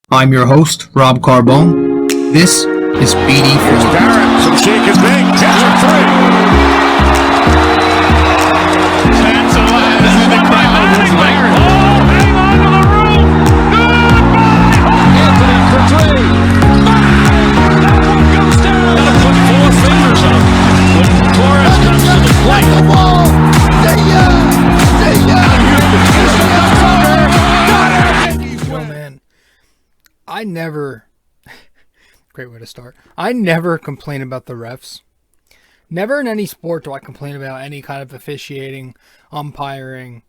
I'm your host, Rob Carbone. This is BD4. Barrett, some shake and bake, gets a three. Stands alive, and the crowd is Barrett. Oh, hang on to the roof. Goodbye. Anthony for three. That one goes down. Gotta put four fingers up when Torres comes to the plate. The wall. See ya. Yo, man, I never, great way to start. I never complain about the refs. Never in any sport do I complain about any kind of officiating, umpiring,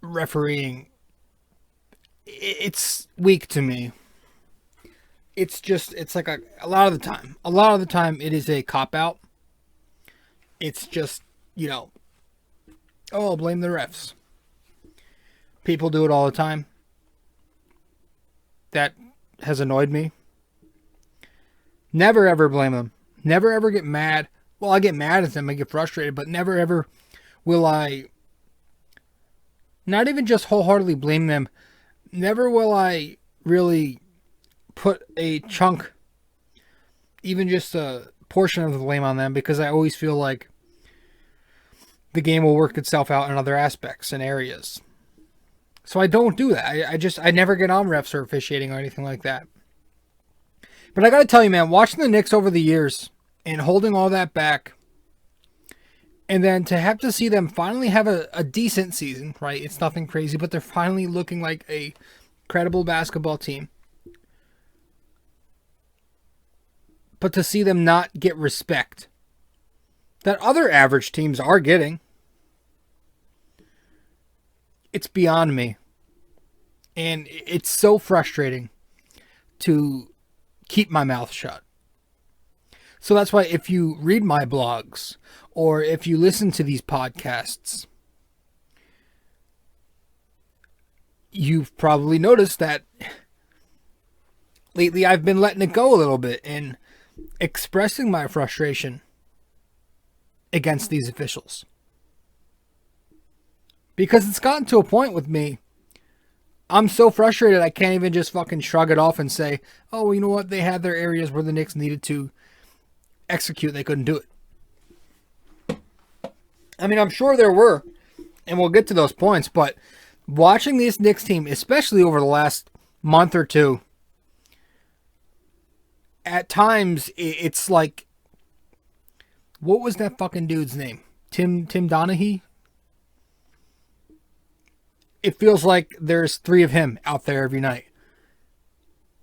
refereeing. It's weak to me. It's like a lot of the time it is a cop-out. It's just, oh, blame the refs. People do it all the time. That has annoyed me. Never ever blame them. Never ever get mad. Well, I get mad at them. I get frustrated, but never ever will I not even just wholeheartedly blame them. Never will I really put a chunk, even just a portion of the blame on them, because I always feel like the game will work itself out in other aspects and areas. So I don't do that. I never get on refs or officiating or anything like that. But I got to tell you, man, watching the Knicks over the years and holding all that back, and then to have to see them finally have a decent season, right? It's nothing crazy, but they're finally looking like a credible basketball team. But to see them not get respect that other average teams are getting, it's beyond me. And it's so frustrating to keep my mouth shut. So that's why if you read my blogs or if you listen to these podcasts, you've probably noticed that lately I've been letting it go a little bit and expressing my frustration against these officials. Because it's gotten to a point with me, I'm so frustrated I can't even just fucking shrug it off and say, oh, well, you know what? They had their areas where the Knicks needed to execute. They couldn't do it. I mean, I'm sure there were, and we'll get to those points, but watching this Knicks team, especially over the last month or two, at times it's like, what was that fucking dude's name? Tim Donaghy? It feels like there's three of him out there every night.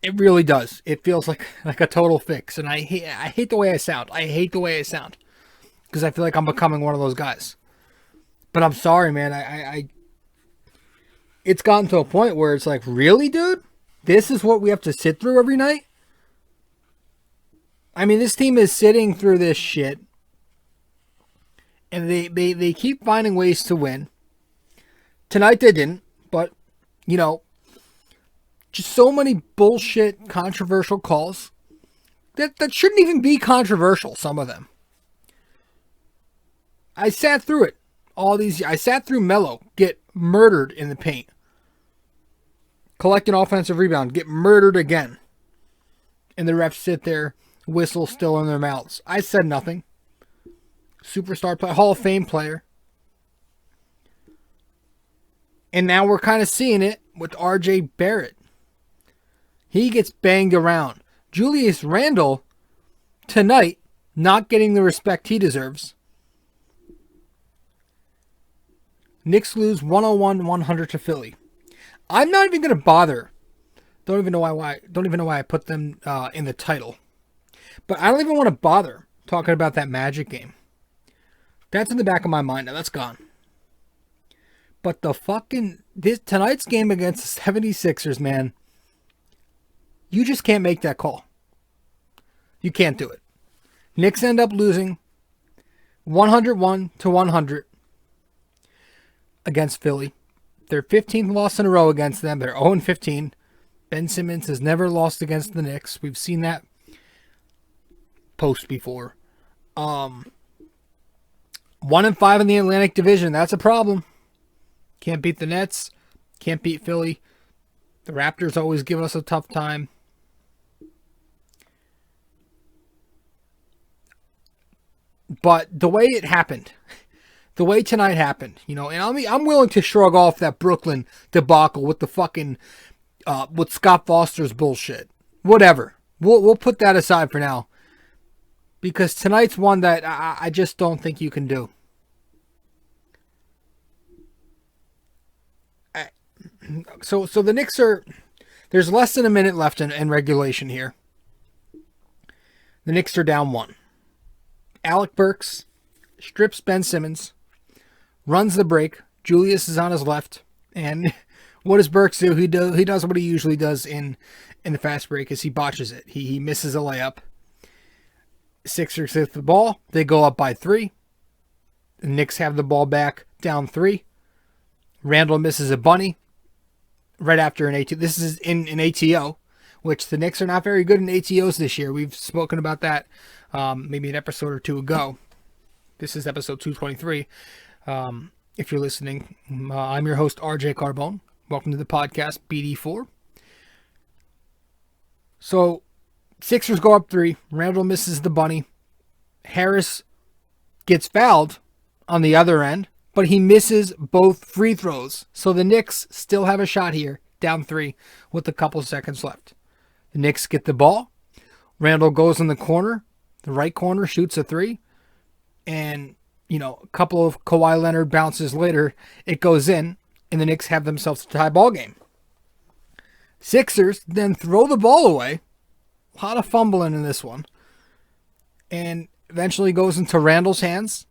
It really does. It feels like a total fix. And I hate the way I sound. I hate the way I sound. Because I feel like I'm becoming one of those guys. But I'm sorry, man. I it's gotten to a point where it's like, really, dude? This is what we have to sit through every night? I mean, this team is sitting through this shit. And they keep finding ways to win. Tonight they didn't, but, just so many bullshit, controversial calls that shouldn't even be controversial, some of them. I sat through it. I sat through Melo get murdered in the paint. Collect an offensive rebound, get murdered again. And the refs sit there, whistle still in their mouths. I said nothing. Superstar player, Hall of Fame player. And now we're kind of seeing it with RJ Barrett. He gets banged around. Julius Randle, tonight, not getting the respect he deserves. Knicks lose 101-100 to Philly. I'm not even going to bother. Don't even know why I put them in the title. But I don't even want to bother talking about that Magic game. That's in the back of my mind now. That's gone. But tonight's game against the 76ers, man, you just can't make that call. You can't do it. Knicks end up losing 101-100 against Philly. Their 15th loss in a row against them. They're 0-15. Ben Simmons has never lost against the Knicks. We've seen that post before. 1-5 in the Atlantic Division. That's a problem. Can't beat the Nets. Can't beat Philly. The Raptors always give us a tough time. But the way it happened, the way tonight happened, and I'm willing to shrug off that Brooklyn debacle with the fucking, with Scott Foster's bullshit. Whatever. We'll put that aside for now. Because tonight's one that I just don't think you can do. So the Knicks there's less than a minute left in regulation here. The Knicks are down 1. Alec Burks strips Ben Simmons, runs the break. Julius is on his left. And what does Burks do? He does what he usually does in the fast break, is he botches it. He misses a layup. Sixers hit the ball. They go up by 3. The Knicks have the ball back, down 3. Randall misses a bunny right after an ATO. This is in an ATO, which the Knicks are not very good in ATOs this year. We've spoken about that maybe an episode or 2 ago. This is episode 223. If you're listening, I'm your host, RJ Carbone. Welcome to the podcast, BD4. So, Sixers go up 3. Randall misses the bunny. Harris gets fouled on the other end, but he misses both free throws. So the Knicks still have a shot here, down 3 with a couple seconds left. The Knicks get the ball. Randall goes in the corner. The right corner, shoots a 3. And, a couple of Kawhi Leonard bounces later, it goes in, and the Knicks have themselves a tie ball game. Sixers then throw the ball away. A lot of fumbling in this one. And eventually goes into Randall's hands.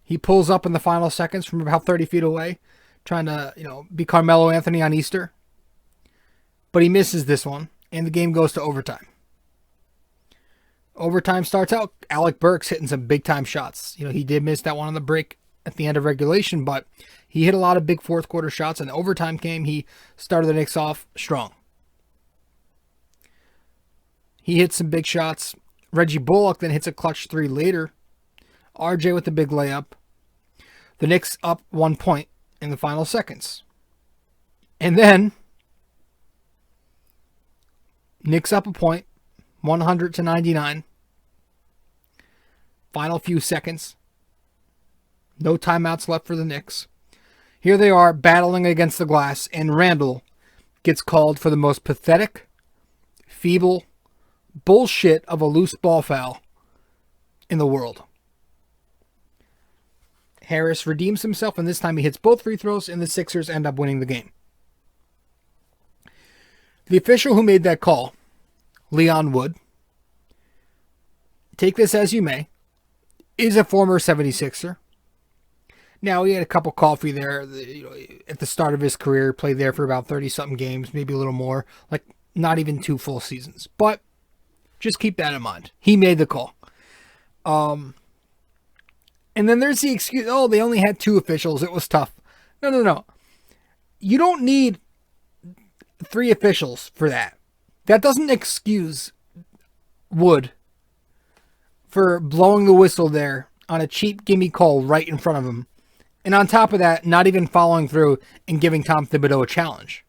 He pulls up in the final seconds from about 30 feet away, trying to, be Carmelo Anthony on Easter. But he misses this one, and the game goes to overtime. Overtime starts out, Alec Burks hitting some big-time shots. He did miss that one on the break at the end of regulation, but he hit a lot of big fourth-quarter shots. In the overtime game, he started the Knicks off strong. He hits some big shots. Reggie Bullock then hits a clutch 3 later. RJ with the big layup. The Knicks up 1 point in the final seconds. And then, Knicks up a point, 100-99. Final few seconds. No timeouts left for the Knicks. Here they are battling against the glass, and Randall gets called for the most pathetic, feeble, bullshit of a loose ball foul in the world. Harris redeems himself, and this time he hits both free throws, and the Sixers end up winning the game. The official who made that call, Leon Wood, take this as you may, is a former 76er. Now, he had a cup of coffee there at the start of his career, played there for about 30-something games, maybe a little more, like not even 2 full seasons. But just keep that in mind. He made the call. And then there's the excuse, they only had 2 officials. It was tough. No. You don't need 3 officials for that. That doesn't excuse Wood for blowing the whistle there on a cheap gimme call right in front of him. And on top of that, not even following through and giving Tom Thibodeau a challenge.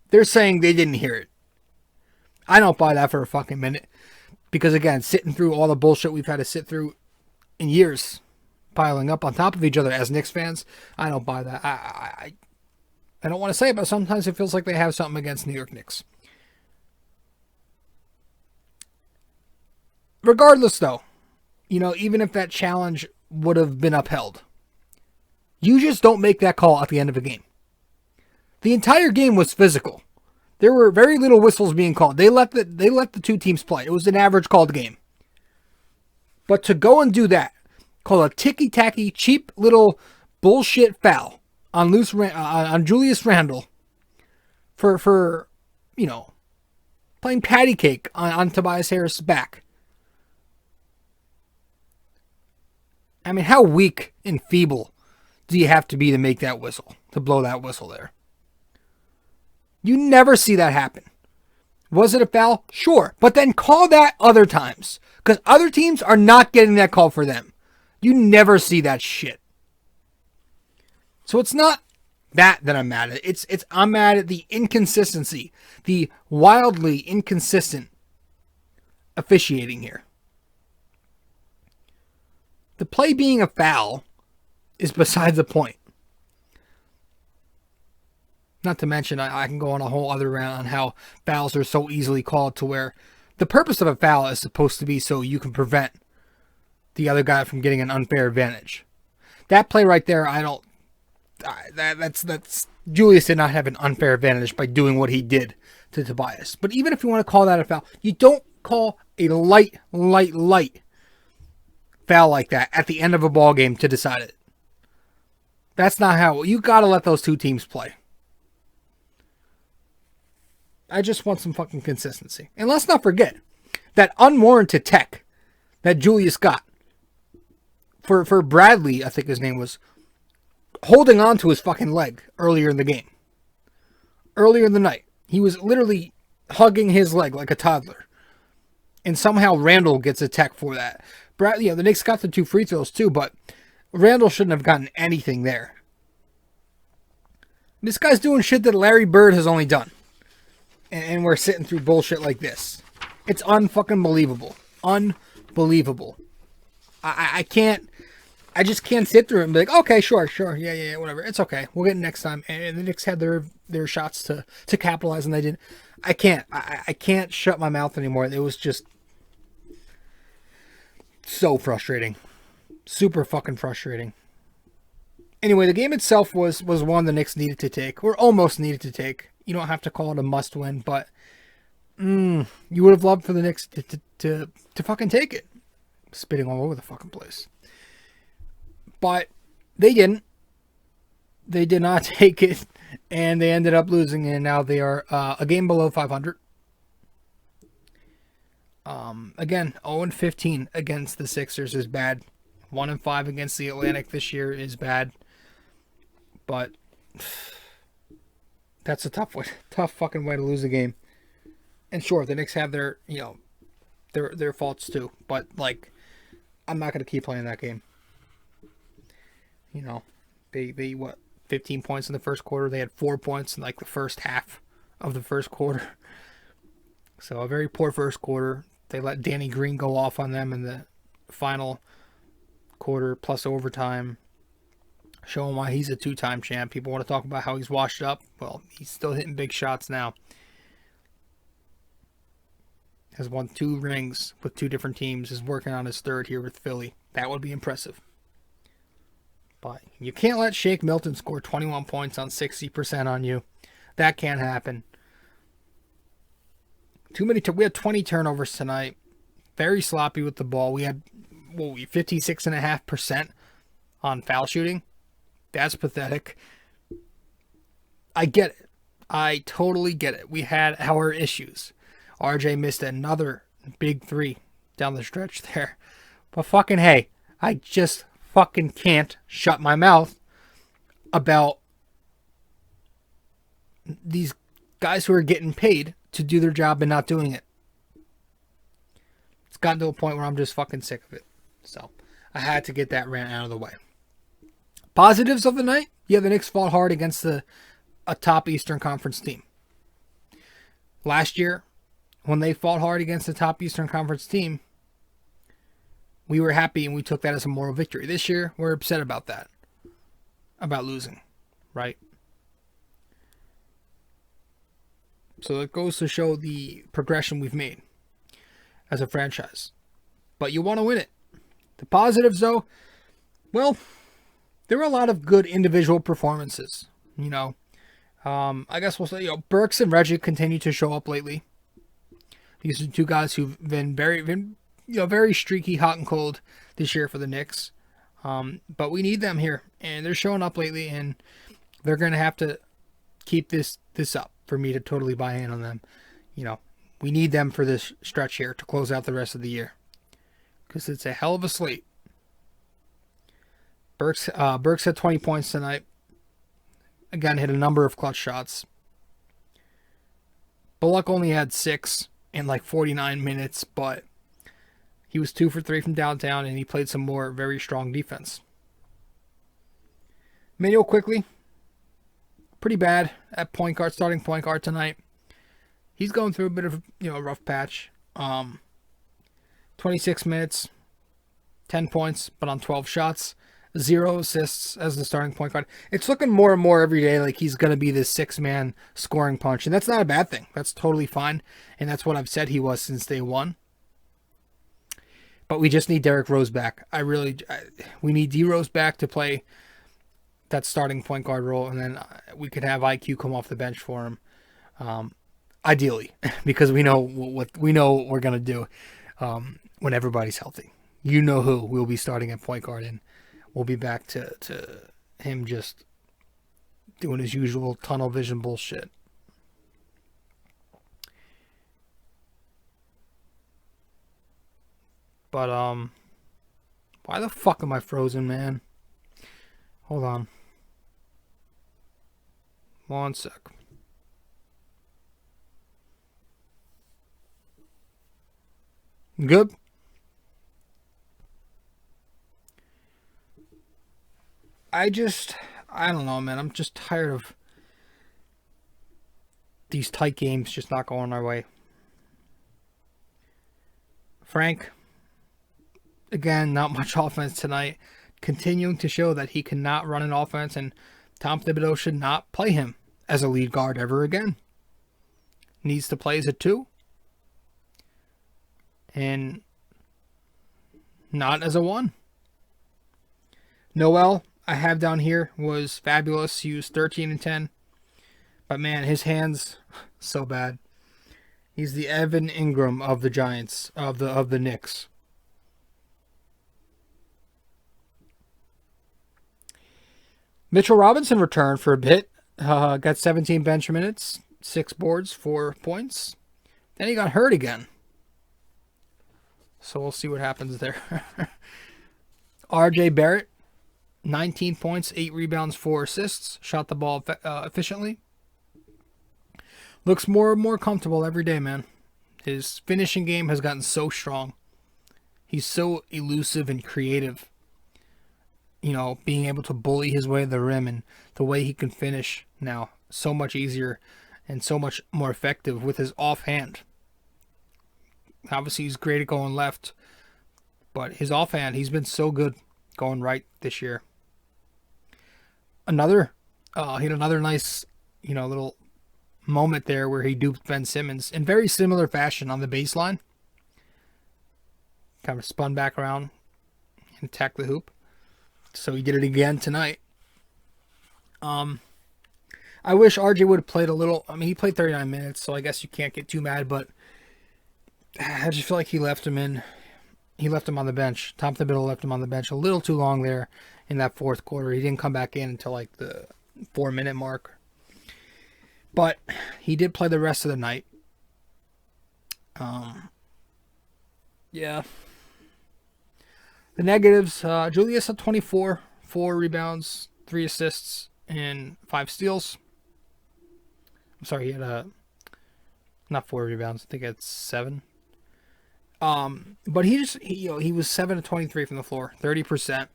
They're saying they didn't hear it. I don't buy that for a fucking minute. Because again, sitting through all the bullshit we've had to sit through in years, piling up on top of each other as Knicks fans, I don't buy that. I don't want to say it, but sometimes it feels like they have something against New York Knicks. Regardless, though, even if that challenge would have been upheld, you just don't make that call at the end of a game. The entire game was physical. There were very little whistles being called. They let the 2 teams play. It was an average called game. But to go and do that, call a ticky-tacky, cheap little bullshit foul on Julius Randle for playing patty cake on Tobias Harris' back. I mean, how weak and feeble do you have to be to make that whistle, to blow that whistle there? You never see that happen. Was it a foul? Sure. But then call that other times. Because other teams are not getting that call for them. You never see that shit. So it's not That I'm mad at. I'm mad at the inconsistency, the wildly inconsistent officiating here. The play being a foul is beside the point. Not to mention, I can go on a whole other rant on how fouls are so easily called to where the purpose of a foul is supposed to be so you can prevent the other guy from getting an unfair advantage. That play right there, that's Julius did not have an unfair advantage by doing what he did to Tobias. But even if you want to call that a foul, you don't call a light foul like that at the end of a ball game to decide it. That's not how. You got to let those two teams play. I just want some fucking consistency. And let's not forget that unwarranted tech that Julius got for Bradley, I think his name was, holding on to his fucking leg earlier in the game. Earlier in the night. He was literally hugging his leg like a toddler. And somehow Randall gets a tech for that. Bradley, the Knicks got the 2 free throws too, but Randall shouldn't have gotten anything there. This guy's doing shit that Larry Bird has only done. And we're sitting through bullshit like this. It's unfucking believable. Unbelievable. I just can't sit through it and be like, okay, sure, yeah, whatever. It's okay. We'll get it next time. And the Knicks had their shots to capitalize, and they didn't. I can't shut my mouth anymore. It was just so frustrating. Super fucking frustrating. Anyway, the game itself was one the Knicks needed to take, or almost needed to take. You don't have to call it a must-win, but you would have loved for the Knicks to fucking take it. Spitting all over the fucking place. But they didn't. They did not take it, and they ended up losing, and now they are a game below 500. Again, 0-15 against the Sixers is bad. 1-5 against the Atlantic this year is bad. But that's a tough fucking way to lose a game. And sure, the Knicks have their faults too. But like, I'm not gonna keep playing that game. They 15 points in the first quarter. They had 4 points in like the first half of the first quarter. So a very poor first quarter. They let Danny Green go off on them in the final quarter plus overtime. Showing why he's a 2-time champ. People want to talk about how he's washed up. Well, he's still hitting big shots now. Has won 2 rings with 2 different teams. Is working on his 3rd here with Philly. That would be impressive. But you can't let Shake Milton score 21 points on 60% on you. That can't happen. Too many. We had 20 turnovers tonight. Very sloppy with the ball. We had 56.5% on foul shooting. That's pathetic. I get it. I totally get it. We had our issues. RJ missed another big 3 down the stretch there. But fucking hey, I just fucking can't shut my mouth about these guys who are getting paid to do their job and not doing it. It's gotten to a point where I'm just fucking sick of it. So I had to get that rant out of the way. Positives of the night? Yeah, the Knicks fought hard against a top Eastern Conference team. Last year, when they fought hard against the top Eastern Conference team, we were happy and we took that as a moral victory. This year, we're upset about that. About losing. Right? So it goes to show the progression we've made as a franchise. But you want to win it. The positives, though, well, there were a lot of good individual performances. I guess we'll say, Burks and Reggie continue to show up lately. These are 2 guys who've been very streaky, hot and cold this year for the Knicks. But we need them here, and they're showing up lately, and they're going to have to keep this up for me to totally buy in on them. We need them for this stretch here to close out the rest of the year, because it's a hell of a slate. Burks had 20 points tonight. Again, hit a number of clutch shots. Bullock only had 6 in like 49 minutes, but he was 2 for 3 from downtown, and he played some more very strong defense. Manuel quickly, pretty bad at point guard, starting point guard tonight. He's going through a bit of a rough patch. 26 minutes, 10 points, but on 12 shots, 0 assists as the starting point guard. It's looking more and more every day like he's going to be this 6-man scoring punch, and that's not a bad thing. That's totally fine, and that's what I've said he was since day one. But we just need Derrick Rose back. We need D Rose back to play that starting point guard role, and then we could have IQ come off the bench for him. Ideally, because we know what we're gonna do when everybody's healthy. You know who will be starting at point guard, and we'll be back to him just doing his usual tunnel vision bullshit. But why the fuck am I frozen, man? Hold on. One sec. Good. I don't know, man. I'm just tired of these tight games just not going our way. Frank, again, not much offense tonight. Continuing to show that he cannot run an offense, and Tom Thibodeau should not play him as a lead guard ever again. Needs to play as a 2. And not as a 1. Noel, I have down here, was fabulous. He was 13 and 10. But man, his hands, so bad. He's the Evan Ingram of the Giants, of the Knicks. Mitchell Robinson returned for a bit. Got 17 bench minutes, 6 boards, 4 points. Then he got hurt again. So we'll see what happens there. RJ Barrett, 19 points, 8 rebounds, 4 assists. Shot the ball efficiently. Looks more and more comfortable every day, man. His finishing game has gotten so strong. He's so elusive and creative. Being able to bully his way to the rim, and the way he can finish now, so much easier and so much more effective with his offhand. Obviously, he's great at going left, but his offhand, he's been so good going right this year. He had another nice, little moment there where he duped Ben Simmons in very similar fashion on the baseline. Kind of spun back around and attacked the hoop. So he did it again tonight. I wish RJ would have played a little. I mean, he played 39 minutes, so I guess you can't get too mad, but I just feel like he left him on the bench. Tom Thibodeau left him on the bench a little too long there in that fourth quarter. He didn't come back in until like the 4-minute mark. But he did play the rest of the night. Yeah. The negatives, Julius had 24, 4 rebounds, 3 assists, and 5 steals. I'm sorry, he had not 4 rebounds. I think he had 7. But he was 7 of 23 from the floor, 30%.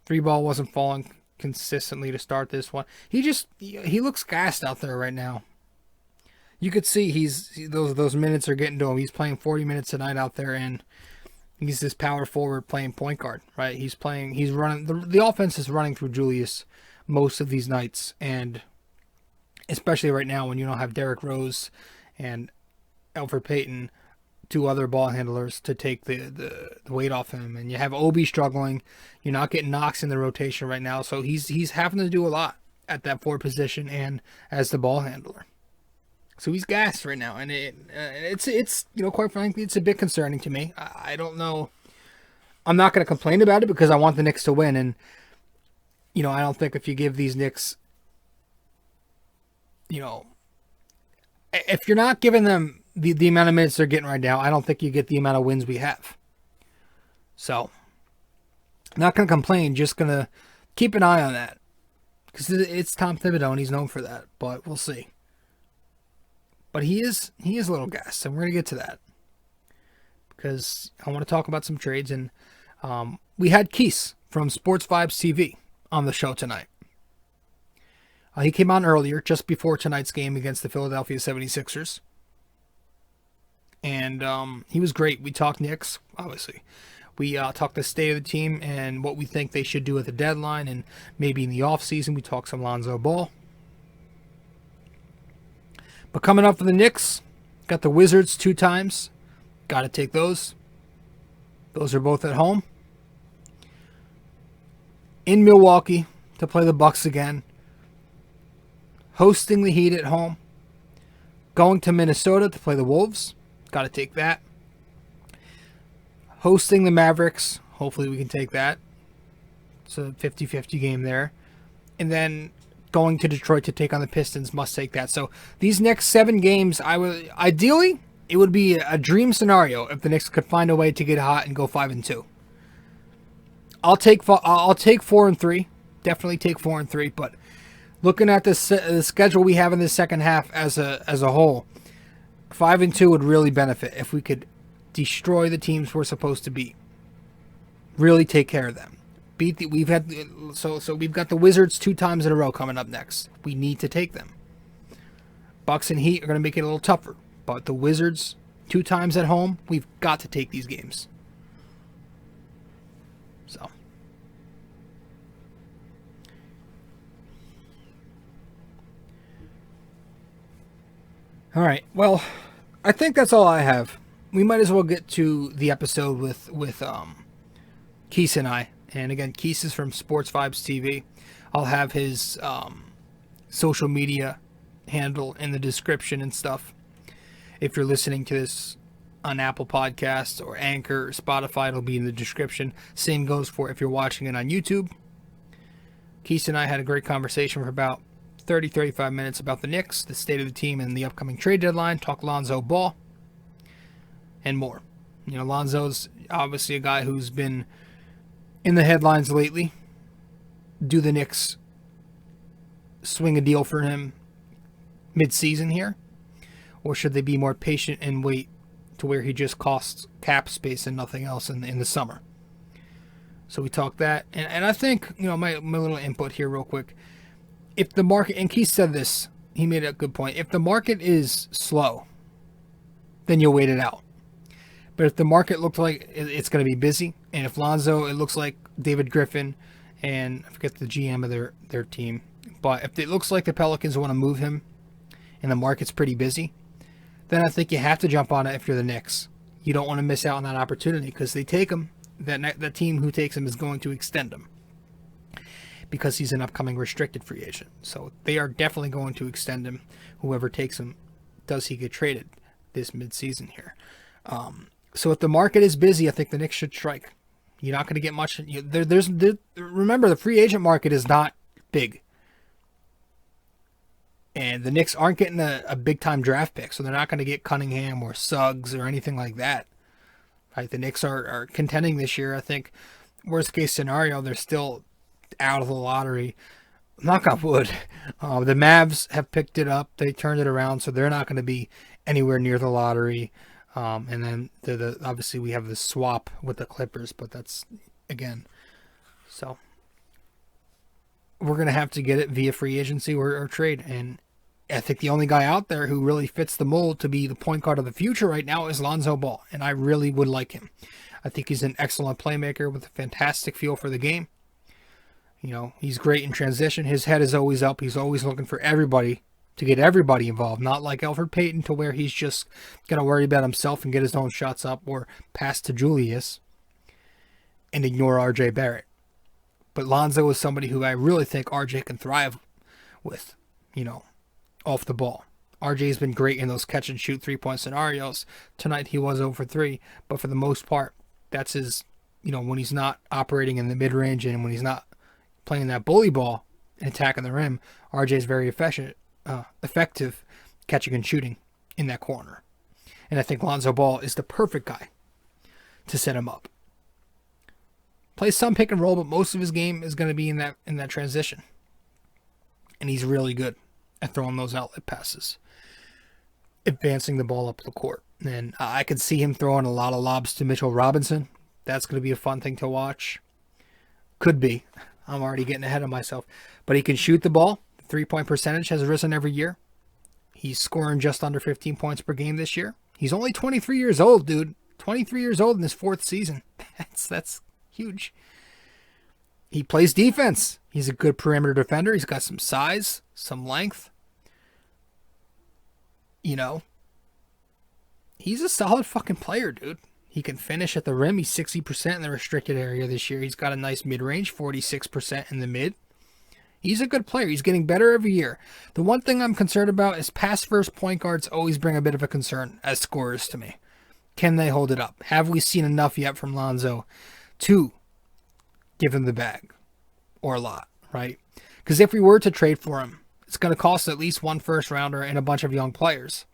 3-ball wasn't falling consistently to start this one. He looks gassed out there right now. You could see those minutes are getting to him. He's playing 40 minutes tonight out there, and he's this power forward playing point guard, right? He's running. The offense is running through Julius most of these nights, and especially right now when you don't have Derrick Rose and Elfrid Payton, 2 other ball handlers to take the weight off him, and you have Obi struggling. You're not getting Knox in the rotation right now, so he's having to do a lot at that 4 position and as the ball handler. So he's gassed right now, and it's quite frankly, it's a bit concerning to me. I don't know. I'm not going to complain about it because I want the Knicks to win, and I don't think if you give these Knicks, if you're not giving them the amount of minutes they're getting right now, I don't think you get the amount of wins we have. So, not going to complain, just going to keep an eye on that because it's Tom Thibodeau and he's known for that. But we'll see. But he is a little gassed, and we're going to get to that because I want to talk about some trades. And we had Quis from Sports Vibes TV on the show tonight. He came on earlier, just before tonight's game against the Philadelphia 76ers. And he was great. We talked Knicks, obviously. We talked the state of the team and what we think they should do at the deadline, and maybe in the offseason we talked some Lonzo Ball. But coming up for the Knicks, got the Wizards 2 times. Got to take those. Those are both at home. In Milwaukee to play the Bucks again. Hosting the Heat at home. Going to Minnesota to play the Wolves. Got to take that. Hosting the Mavericks. Hopefully we can take that. It's a 50-50 game there. And then going to Detroit to take on the Pistons. Must take that. So these next 7 games, ideally, it would be a dream scenario if the Knicks could find a way to get hot and go 5-2. I'll take 4-3. Definitely take 4-3. But looking at the schedule we have in the second half as a whole, 5-2 would really benefit if we could destroy the teams we're supposed to beat. Really take care of them. We've got the Wizards 2 times in a row coming up next. We need to take them. Bucks and Heat are going to make it a little tougher, but the Wizards 2 times at home, we've got to take these games. So. All right. Well, I think that's all I have. We might as well get to the episode with Quis and I. And again, Quis is from Sports Vibes TV. I'll have his social media handle in the description and stuff. If you're listening to this on Apple Podcasts or Anchor or Spotify, it'll be in the description. Same goes for if you're watching it on YouTube. Quis and I had a great conversation for about 30-35 minutes about the Knicks, the state of the team, and the upcoming trade deadline. Talk Lonzo Ball and more. You know, Lonzo's obviously a guy who's been in the headlines lately. Do the Knicks swing a deal for him mid-season here? Or should they be more patient and wait to where he just costs cap space and nothing else in the summer? So we talked that. And I think, you know, my little input here real quick. If the market, and Keith said this, he made a good point. If the market is slow, then you'll wait it out. But if the market looks like it's going to be busy, and if Lonzo, it looks like David Griffin, and I forget the GM of their team, but if it looks like the Pelicans want to move him, and the market's pretty busy, then I think you have to jump on it if you're the Knicks. You don't want to miss out on that opportunity because they take him. That team who takes him is going to extend him because he's an upcoming restricted free agent. So they are definitely going to extend him. Whoever takes him, does he get traded this midseason here? So if the market is busy, I think the Knicks should strike. You're not going to get much. Remember, the free agent market is not big. And the Knicks aren't getting a big-time draft pick, so they're not going to get Cunningham or Suggs or anything like that. Right? The Knicks are contending this year. I think, worst-case scenario, they're still out of the lottery. Knock on wood. The Mavs have picked it up. They turned it around, so they're not going to be anywhere near the lottery. And then obviously we have the swap with the Clippers, but that's, again, so we're going to have to get it via free agency or trade. And I think the only guy out there who really fits the mold to be the point guard of the future right now is Lonzo Ball. And I really would like him. I think he's an excellent playmaker with a fantastic feel for the game. You know, he's great in transition. His head is always up. He's always looking for everybody to get everybody involved. Not like Elfrid Payton to where he's just going to worry about himself and get his own shots up or pass to Julius and ignore RJ Barrett. But Lonzo is somebody who I really think RJ can thrive with, you know, off the ball. RJ's been great in those catch and shoot 3-point scenarios. Tonight he was 0 for 3, but for the most part, that's his, you know, when he's not operating in the mid-range and when he's not playing that bully ball and attacking the rim, RJ's very effective catching and shooting in that corner. And I think Lonzo Ball is the perfect guy to set him up. Plays some pick and roll, but most of his game is going to be in that transition. And he's really good at throwing those outlet passes, advancing the ball up the court. And I could see him throwing a lot of lobs to Mitchell Robinson. That's going to be a fun thing to watch. Could be. I'm already getting ahead of myself. But he can shoot the ball. 3-point percentage has risen every year. He's scoring just under 15 points per game this year. He's only 23 years old, dude. 23 years old in his 4th season. That's huge. He plays defense. He's a good perimeter defender. He's got some size, some length. You know, he's a solid fucking player, dude. He can finish at the rim. He's 60% in the restricted area this year. He's got a nice mid-range, 46% in the mid. He's a good player. He's getting better every year. The one thing I'm concerned about is pass-first point guards always bring a bit of a concern as scorers to me. Can they hold it up? Have we seen enough yet from Lonzo to give him the bag? Or a lot, right? Because if we were to trade for him, it's going to cost at least 1 first-rounder and a bunch of young players.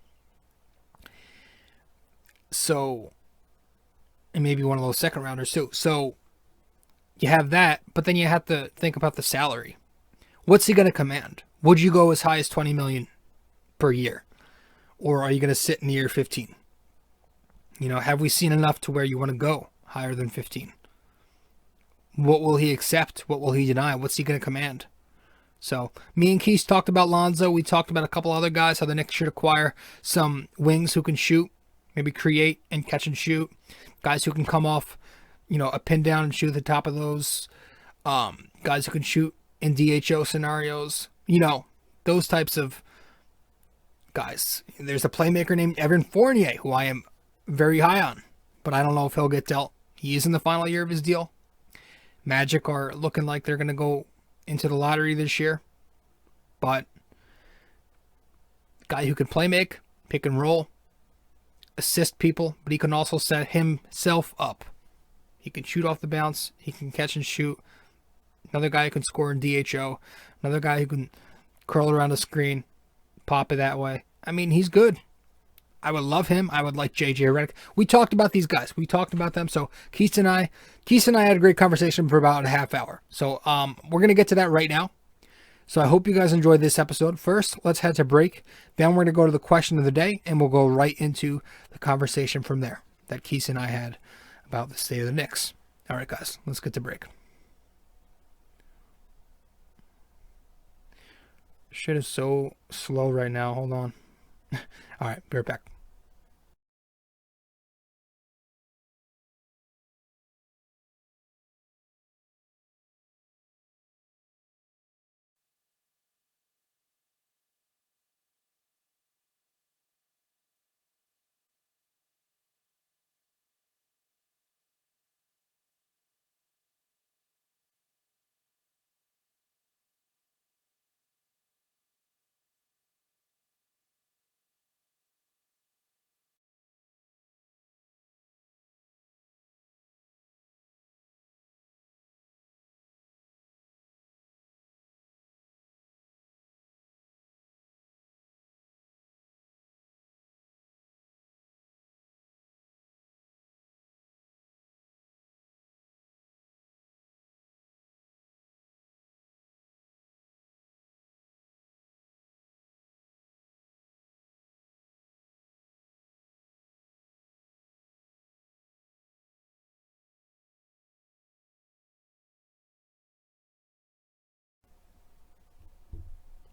So, and maybe one of those second-rounders too. So, you have that, but then you have to think about the salary. What's he going to command? Would you go as high as $20 million per year? Or are you going to sit near 15? You know, have we seen enough to where you want to go higher than 15? What will he accept? What will he deny? What's he going to command? So, me and Quis talked about Lonzo. We talked about a couple other guys, how the Knicks should acquire some wings who can shoot, maybe create and catch and shoot. Guys who can come off, you know, a pin down and shoot at the top of those. Guys who can shoot in DHO scenarios. You know, those types of guys. There's a playmaker named Evan Fournier, who I am very high on, but I don't know if he'll get dealt. He is in the final year of his deal. Magic are looking like they're going to go into the lottery this year, but guy who can play make, pick and roll, assist people, but he can also set himself up. He can shoot off the bounce. He can catch and shoot. Another guy who can score in DHO. Another guy who can curl around the screen, pop it that way. I mean, he's good. I would love him. I would like JJ Redick. We talked about these guys. We talked about them. So Quis and I had a great conversation for about a half hour. So we're going to get to that right now. So I hope you guys enjoyed this episode. First, let's head to break. Then we're going to go to the question of the day, and we'll go right into the conversation from there that Quis and I had about the state of the Knicks. All right, guys, let's get to break. Shit is so slow right now. Hold on. All right, be right back.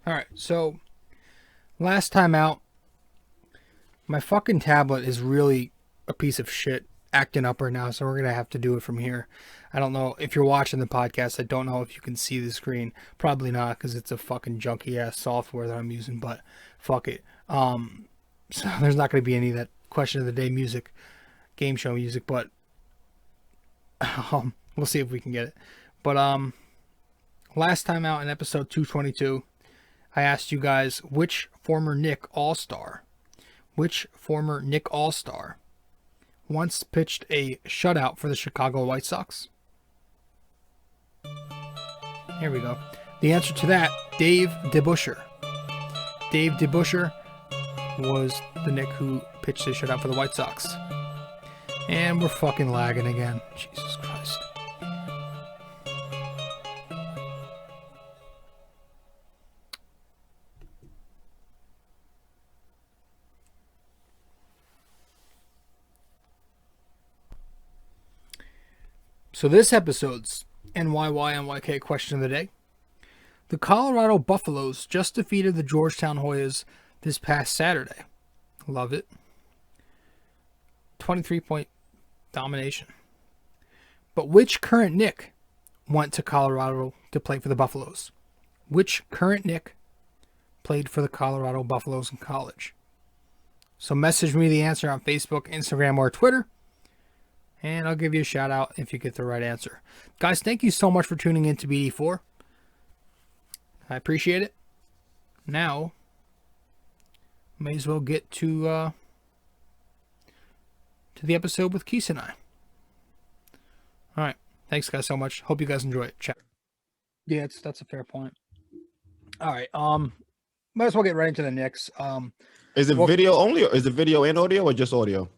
All right, so last time out, my fucking tablet is really a piece of shit acting up right now, so we're going to have to do it from here. I don't know if you're watching the podcast. I don't know if you can see the screen. Probably not, because it's a fucking junky-ass software that I'm using, but fuck it. So there's not going to be any of that question of the day music, game show music, but we'll see if we can get it. But last time out in episode 222, I asked you guys which former Knick All-Star once pitched a shutout for the Chicago White Sox. Here we go. The answer to that, Dave DeBusschere. Dave DeBusschere was the Knick who pitched a shutout for the White Sox. And we're fucking lagging again. Jesus Christ. So this episode's NYYNYK question of the day The Colorado Buffaloes just defeated the Georgetown Hoyas this past Saturday. Love it. 23-point domination. But which current Knick went to Colorado to play for the Buffaloes? Which current Knick played for the Colorado Buffaloes in college? So message me the answer on Facebook, Instagram, or Twitter, and I'll give you a shout out if you get the right answer. Guys, thank you so much for tuning in to BD4. I appreciate it. Now, may as well get to the episode with Quis and I. All right. Thanks, guys, so much. Hope you guys enjoy it. Chat. Yeah, that's a fair point. All right. Might as well get right into the Knicks. Is it video only, or is it video and audio, or just audio?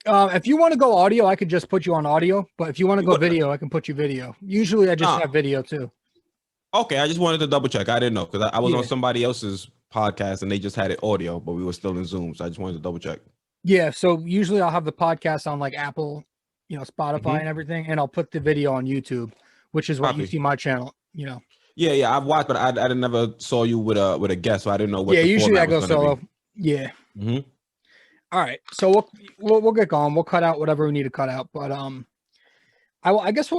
If you want to go audio, I could just put you on audio. But if you want to go video, I can put you video. Usually, I just have video too. Okay, I just wanted to double check. I didn't know because I was on somebody else's podcast and they just had it audio, but we were still in Zoom, so I just wanted to double check. Yeah, so usually I'll have the podcast on like Apple, Spotify and everything, and I'll put the video on YouTube, which is what you see my channel. Yeah, I've watched, but I never saw you with a guest, so I didn't know what. Yeah, the usually I go was gonna solo. be. Yeah. Mm-hmm. All right, so we'll get going. We'll cut out whatever we need to cut out, but I guess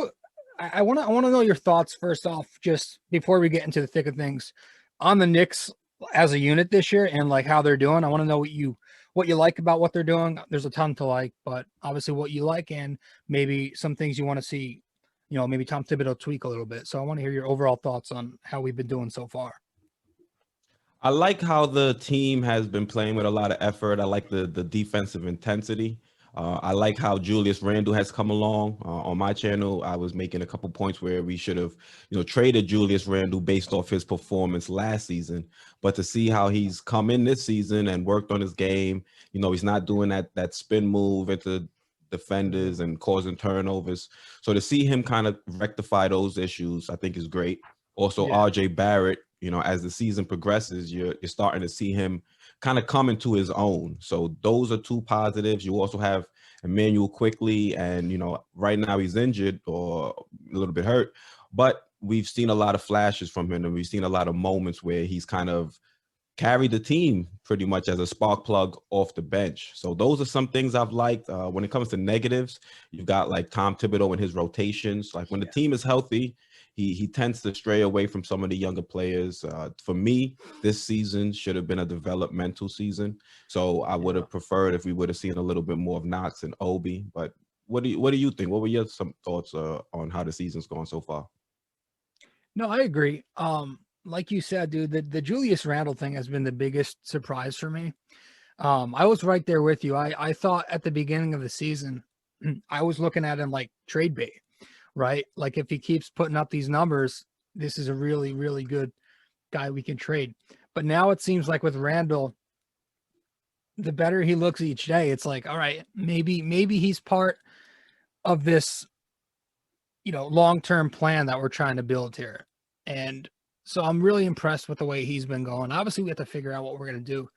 I want to know your thoughts first off, just before we get into the thick of things, on the Knicks as a unit this year and like how they're doing. I want to know what you like about what they're doing. There's a ton to like, but obviously what you like and maybe some things you want to see, maybe Tom Thibodeau tweak a little bit. So I want to hear your overall thoughts on how we've been doing so far. I like how the team has been playing with a lot of effort. I like the defensive intensity. I like how Julius Randle has come along. On my channel, I was making a couple points where we should have, traded Julius Randle based off his performance last season. But to see how he's come in this season and worked on his game, he's not doing that spin move into defenders and causing turnovers. So to see him kind of rectify those issues, I think is great. Also, RJ Barrett, as the season progresses, you're starting to see him kind of come into his own. So those are two positives. You also have Emmanuel quickly, and right now he's injured or a little bit hurt, but we've seen a lot of flashes from him, and we've seen a lot of moments where he's kind of carried the team pretty much as a spark plug off the bench. So those are some things I've liked. When it comes to negatives, you've got like Tom Thibodeau and his rotations. Like when the team is healthy, he tends to stray away from some of the younger players. For me, this season should have been a developmental season. So I would have preferred if we would have seen a little bit more of Knox and Obi. But what do you think? What were your some thoughts on how the season's gone so far? No, I agree. Like you said, dude, the Julius Randle thing has been the biggest surprise for me. I was right there with you. I thought at the beginning of the season, I was looking at him like trade bait, right? Like if he keeps putting up these numbers, this is a really, really good guy we can trade. But now it seems like with Randle, the better he looks each day, it's like, all right, maybe he's part of this, long-term plan that we're trying to build here. And so I'm really impressed with the way he's been going. Obviously, we have to figure out what we're going to do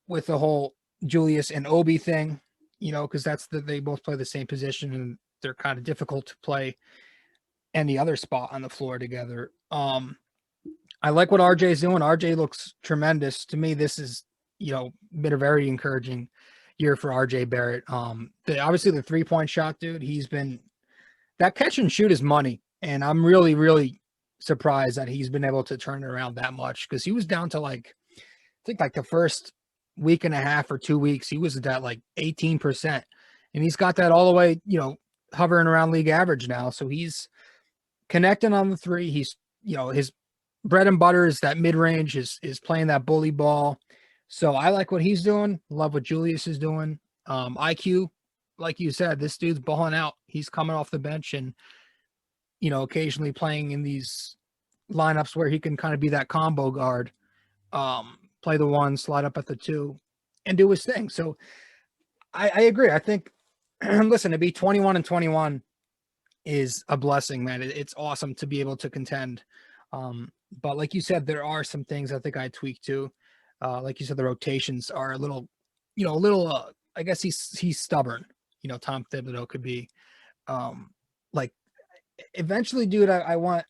with the whole Julius and Obi thing, because they both play the same position and they're kind of difficult to play any other spot on the floor together. I like what RJ is doing. RJ looks tremendous. To me, this is, been a very encouraging year for RJ Barrett. Obviously the 3-point shot, dude, that catch and shoot is money. And I'm really, really surprised that he's been able to turn it around that much, because he was down to I think the first week and a half or 2 weeks, he was at that 18%. And he's got that all the way, hovering around league average now. So he's connecting on the three. He's, his bread and butter is that mid-range, is playing that bully ball. So I like what he's doing. Love what Julius is doing. IQ, like you said, this dude's balling out. He's coming off the bench and, occasionally playing in these lineups where he can kind of be that combo guard, play the 1, slide up at the 2, and do his thing. So I agree. I think, listen, to be 21-21 is a blessing, man. It's awesome to be able to contend. But like you said, there are some things I think I tweak too. Like you said, the rotations are a little, I guess he's stubborn. Tom Thibodeau could be, eventually, dude, I want,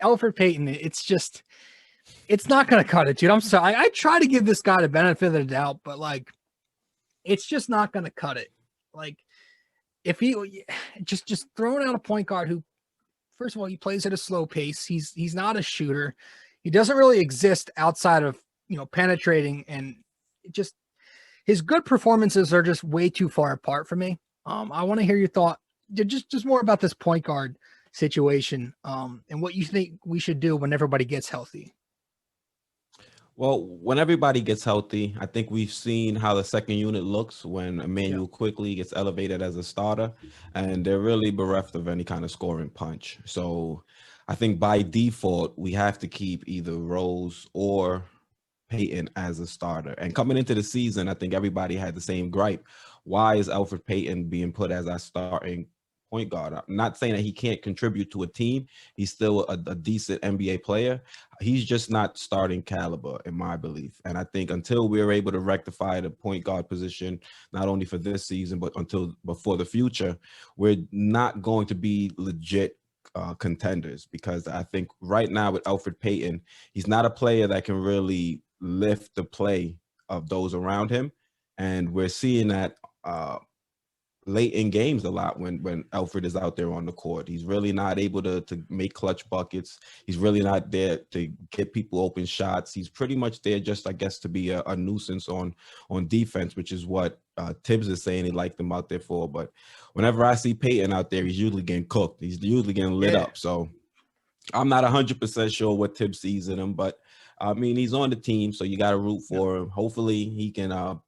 Elfrid Payton, it's not going to cut it, dude. I'm sorry. I try to give this guy the benefit of the doubt, but like, it's just not going to cut it. Like, if he just throwing out a point guard who, first of all, he plays at a slow pace. He's not a shooter. He doesn't really exist outside of, penetrating, and just his good performances are just way too far apart for me. I want to hear your thought, just more about this point guard situation, and what you think we should do when everybody gets healthy. Well, when everybody gets healthy, I think we've seen how the second unit looks when Emmanuel quickly gets elevated as a starter, and they're really bereft of any kind of scoring punch. So I think by default, we have to keep either Rose or Payton as a starter. And coming into the season, I think everybody had the same gripe. Why is Elfrid Payton being put as our starting point guard? I'm not saying that he can't contribute to a team. He's still a decent NBA player. He's just not starting caliber, in my belief. And I think until we're able to rectify the point guard position, not only for this season, but before the future, we're not going to be legit contenders, because I think right now with Elfrid Payton, he's not a player that can really lift the play of those around him. And we're seeing that late in games a lot when Elfrid is out there on the court. He's really not able to make clutch buckets. He's really not there to get people open shots. He's pretty much there just, I guess, to be a nuisance on defense, which is what Tibbs is saying he liked him out there for. But whenever I see Payton out there, he's usually getting cooked. He's usually getting lit up. So I'm not 100% sure what Tibbs sees in him, but I mean, he's on the team, so you got to root for him. Hopefully he can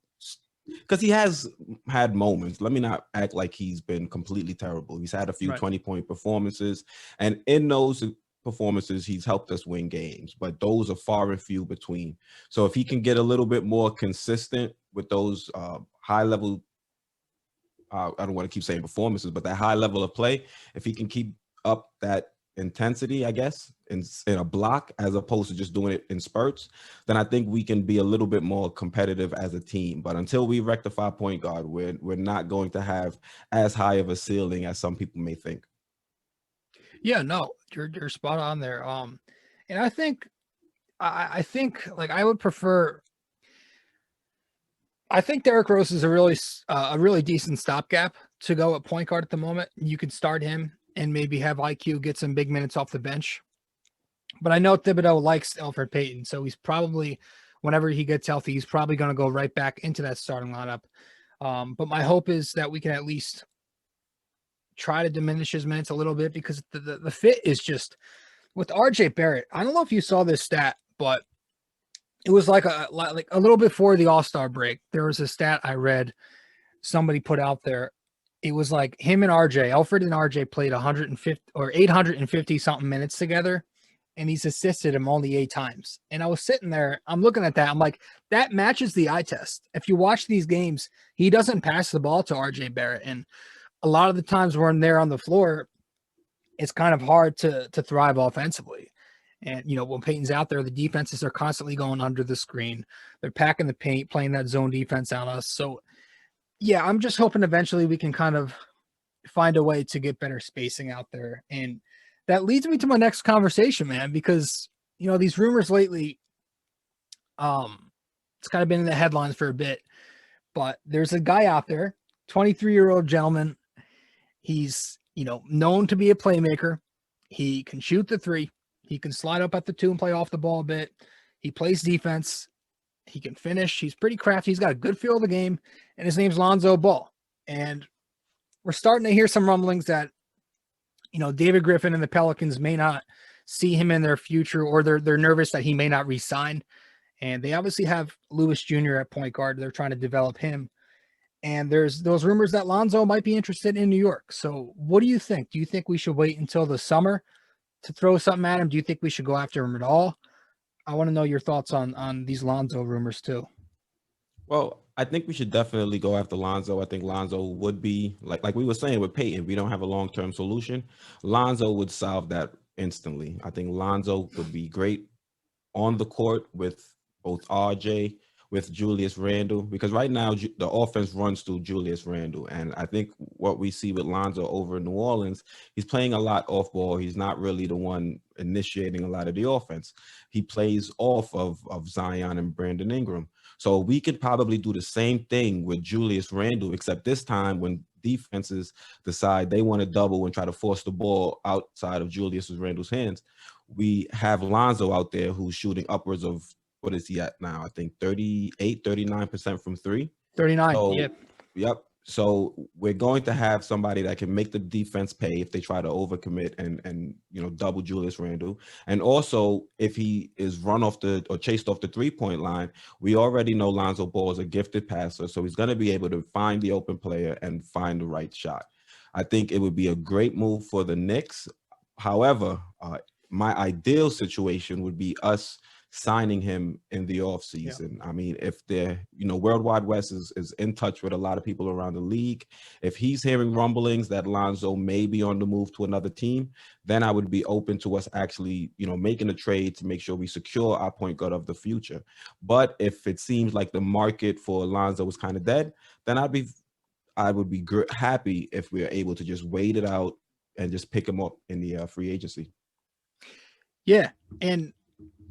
because he has had moments. Let me not act like he's been completely terrible. He's had a few 20-point performances, and in those performances, he's helped us win games, but those are far and few between. So if he can get a little bit more consistent with those high level, I don't want to keep saying performances, but that high level of play, if he can keep up that intensity, I guess, in a block as opposed to just doing it in spurts, then I think we can be a little bit more competitive as a team. But until we rectify point guard, we're not going to have as high of a ceiling as some people may think. Yeah, no, you're spot on there. And I think like I would prefer. I think Derrick Rose is a really decent stopgap to go at point guard at the moment. You could start him and maybe have IQ get some big minutes off the bench. But I know Thibodeau likes Elfrid Payton, so he's probably, whenever he gets healthy, he's probably going to go right back into that starting lineup. But my hope is that we can at least try to diminish his minutes a little bit, because the fit is just with RJ Barrett. I don't know if you saw this stat, but it was like a little before the All-Star break. There was a stat I read somebody put out there. It was like him and Elfrid and RJ played 150 or 850 something minutes together, and he's assisted him only 8 times. And I was sitting there, I'm looking at that. I'm like, that matches the eye test. If you watch these games, he doesn't pass the ball to RJ Barrett. And a lot of the times when they're on the floor, it's kind of hard to thrive offensively. And, when Payton's out there, the defenses are constantly going under the screen. They're packing the paint, playing that zone defense on us. So, yeah, I'm just hoping eventually we can kind of find a way to get better spacing out there. And that leads me to my next conversation, man, because, these rumors lately, it's kind of been in the headlines for a bit, but there's a guy out there, 23-year-old gentleman. He's, known to be a playmaker. He can shoot the 3. He can slide up at the 2 and play off the ball a bit. He plays defense. He can finish. He's pretty crafty. He's got a good feel of the game, and his name's Lonzo Ball. And we're starting to hear some rumblings that, David Griffin and the Pelicans may not see him in their future, or they're nervous that he may not re-sign. And they obviously have Lewis Jr. at point guard. They're trying to develop him. And there's those rumors that Lonzo might be interested in New York. So what do you think? Do you think we should wait until the summer to throw something at him? Do you think we should go after him at all? I want to know your thoughts on these Lonzo rumors too. Well, I think we should definitely go after Lonzo. I think Lonzo would be, like we were saying with Payton, we don't have a long-term solution. Lonzo would solve that instantly. I think Lonzo would be great on the court with both RJ with Julius Randle, because right now the offense runs through Julius Randle. And I think what we see with Lonzo over in New Orleans, he's playing a lot off ball. He's not really the one initiating a lot of the offense. He plays off of Zion and Brandon Ingram. So we could probably do the same thing with Julius Randle, except this time when defenses decide they want to double and try to force the ball outside of Julius Randle's hands, we have Lonzo out there who's shooting upwards of, what is he at now? I think 39% from three. 39. So, Yep. Yep. So we're going to have somebody that can make the defense pay if they try to overcommit and double Julius Randle. And also, if he is run off or chased off the 3-point line, we already know Lonzo Ball is a gifted passer, so he's going to be able to find the open player and find the right shot. I think it would be a great move for the Knicks. However, my ideal situation would be us signing him in the offseason. Yeah. I mean, if the World Wide West is in touch with a lot of people around the league, if he's hearing rumblings that Lonzo may be on the move to another team, then I would be open to us actually, making a trade to make sure we secure our point guard of the future. But if it seems like the market for Lonzo is kind of dead, then I would be happy if we are able to just wait it out and just pick him up in the free agency. Yeah, and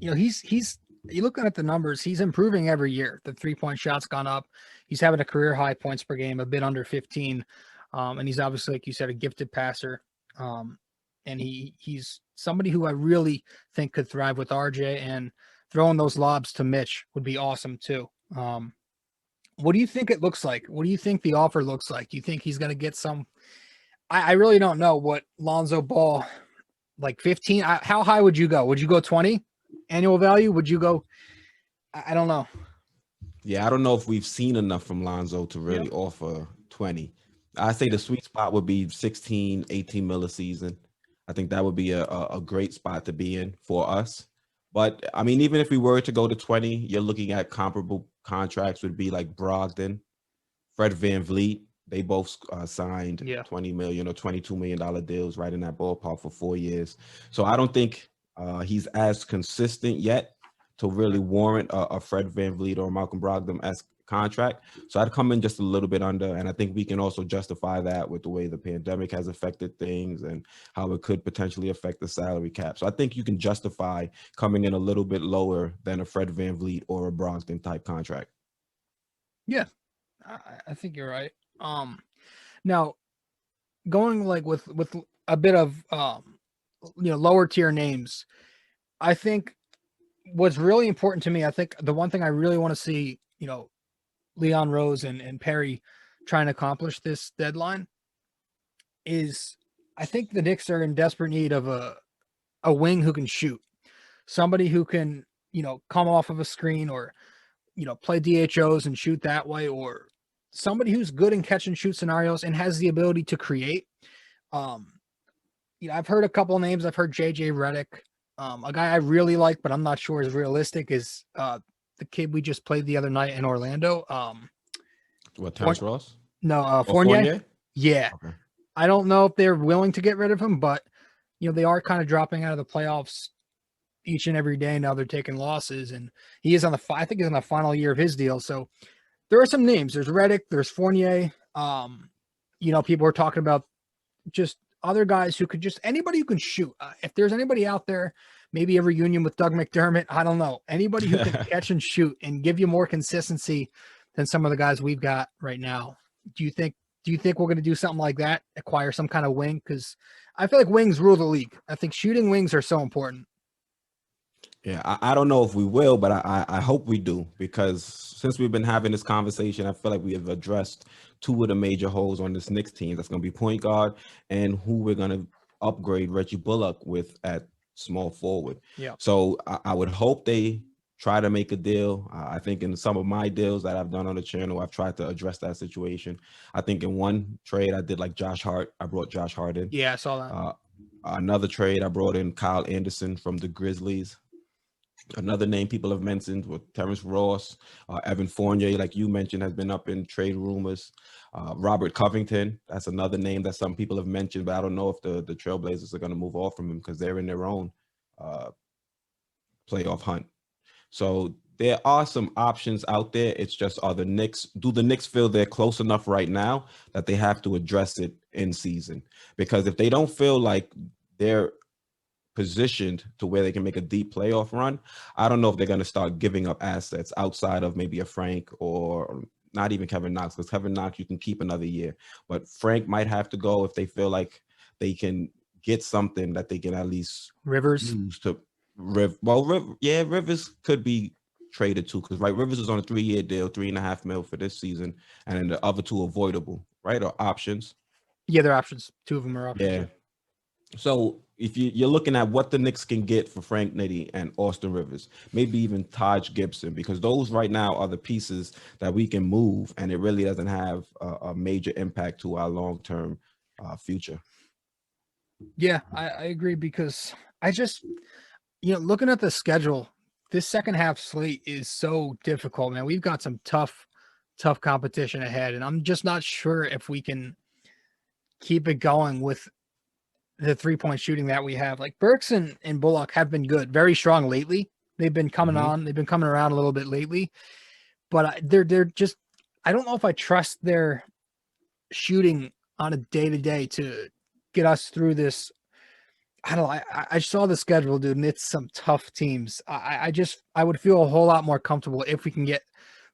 he's you looking at the numbers, he's improving every year. The 3-point shot's gone up. He's having a career high points per game, a bit under 15. And he's obviously, like you said, a gifted passer. And he's somebody who I really think could thrive with RJ, and throwing those lobs to Mitch would be awesome too. What do you think it looks like? What do you think the offer looks like? Do you think he's going to get some? I really don't know what Lonzo Ball, like 15. How high would you go? Would you go 20? Annual value? Would you go? I don't know. Yeah, I don't know if we've seen enough from Lonzo to really offer 20. I say the sweet spot would be 16, 18 mil a season. I think that would be a great spot to be in for us. But I mean, even if we were to go to 20, you're looking at comparable contracts would be like Brogdon, Fred VanVleet. They both signed 20 million or $22 million deals right in that ballpark for 4 years. So I don't think he's as consistent yet to really warrant a Fred VanVleet or Malcolm Brogdon-esque contract. So I'd come in just a little bit under, and I think we can also justify that with the way the pandemic has affected things and how it could potentially affect the salary cap. So I think you can justify coming in a little bit lower than a Fred VanVleet or a Brogdon type contract. Yeah, I think you're right. Now going like with a bit of lower tier names, I think what's really important to me, I think the one thing I really want to see, Leon Rose and Perry trying to accomplish this deadline is, I think the Knicks are in desperate need of a wing who can shoot, somebody who can, come off of a screen or, play DHOs and shoot that way, or somebody who's good in catch and shoot scenarios and has the ability to create. I've heard a couple of names. I've heard JJ Redick. A guy I really like, but I'm not sure is realistic, is the kid we just played the other night in Orlando. Terrence Ross? No, Fournier? Yeah. Okay. I don't know if they're willing to get rid of him, but they are kind of dropping out of the playoffs each and every day. Now they're taking losses, and he is I think he's on the final year of his deal. So there are some names. There's Redick, there's Fournier. People are talking about just other guys who could anybody who can shoot. If there's anybody out there, maybe a reunion with Doug McDermott, I don't know. Anybody who can catch and shoot and give you more consistency than some of the guys we've got right now. Do you think we're going to do something like that? Acquire some kind of wing? Because I feel like wings rule the league. I think shooting wings are so important. Yeah, I don't know if we will, but I hope we do, because since we've been having this conversation, I feel like we have addressed two of the major holes on this Knicks team. That's going to be point guard and who we're going to upgrade Reggie Bullock with at small forward. Yeah. So I would hope they try to make a deal. I think in some of my deals that I've done on the channel, I've tried to address that situation. I think in one trade I did like Josh Hart. I brought Josh Hart in. Yeah, I saw that. Another trade I brought in Kyle Anderson from the Grizzlies. Another name people have mentioned with Terrence Ross, Evan Fournier, like you mentioned, has been up in trade rumors. Robert Covington, that's another name that some people have mentioned, but I don't know if the Trailblazers are going to move off from him because they're in their own playoff hunt. So there are some options out there. It's just, do the Knicks feel they're close enough right now that they have to address it in season? Because if they don't feel like they're positioned to where they can make a deep playoff run, I don't know if they're going to start giving up assets outside of maybe a Frank, or not even Kevin Knox, because Kevin Knox you can keep another year, but Frank might have to go if they feel like they can get something that they can at least Rivers. use to Rivers could be traded too, because Rivers is on a 3-year deal, $3.5 million for this season, and then the other two avoidable, right, or options. Yeah, they're options. Two of them are options. Yeah. So if you're looking at what the Knicks can get for Frank Nitti and Austin Rivers, maybe even Taj Gibson, because those right now are the pieces that we can move, and it really doesn't have a major impact to our long-term future. Yeah, I agree, because I just, looking at the schedule, this second half slate is so difficult, man. We've got some tough competition ahead, and I'm just not sure if we can keep it going with the 3-point shooting that we have. Like Burks and Bullock have been good, very strong lately. They've been coming on. They've been coming around a little bit lately, but they're just, I don't know if I trust their shooting on a day-to-day to get us through this. I don't know. I saw the schedule, dude, and it's some tough teams. I would feel a whole lot more comfortable if we can get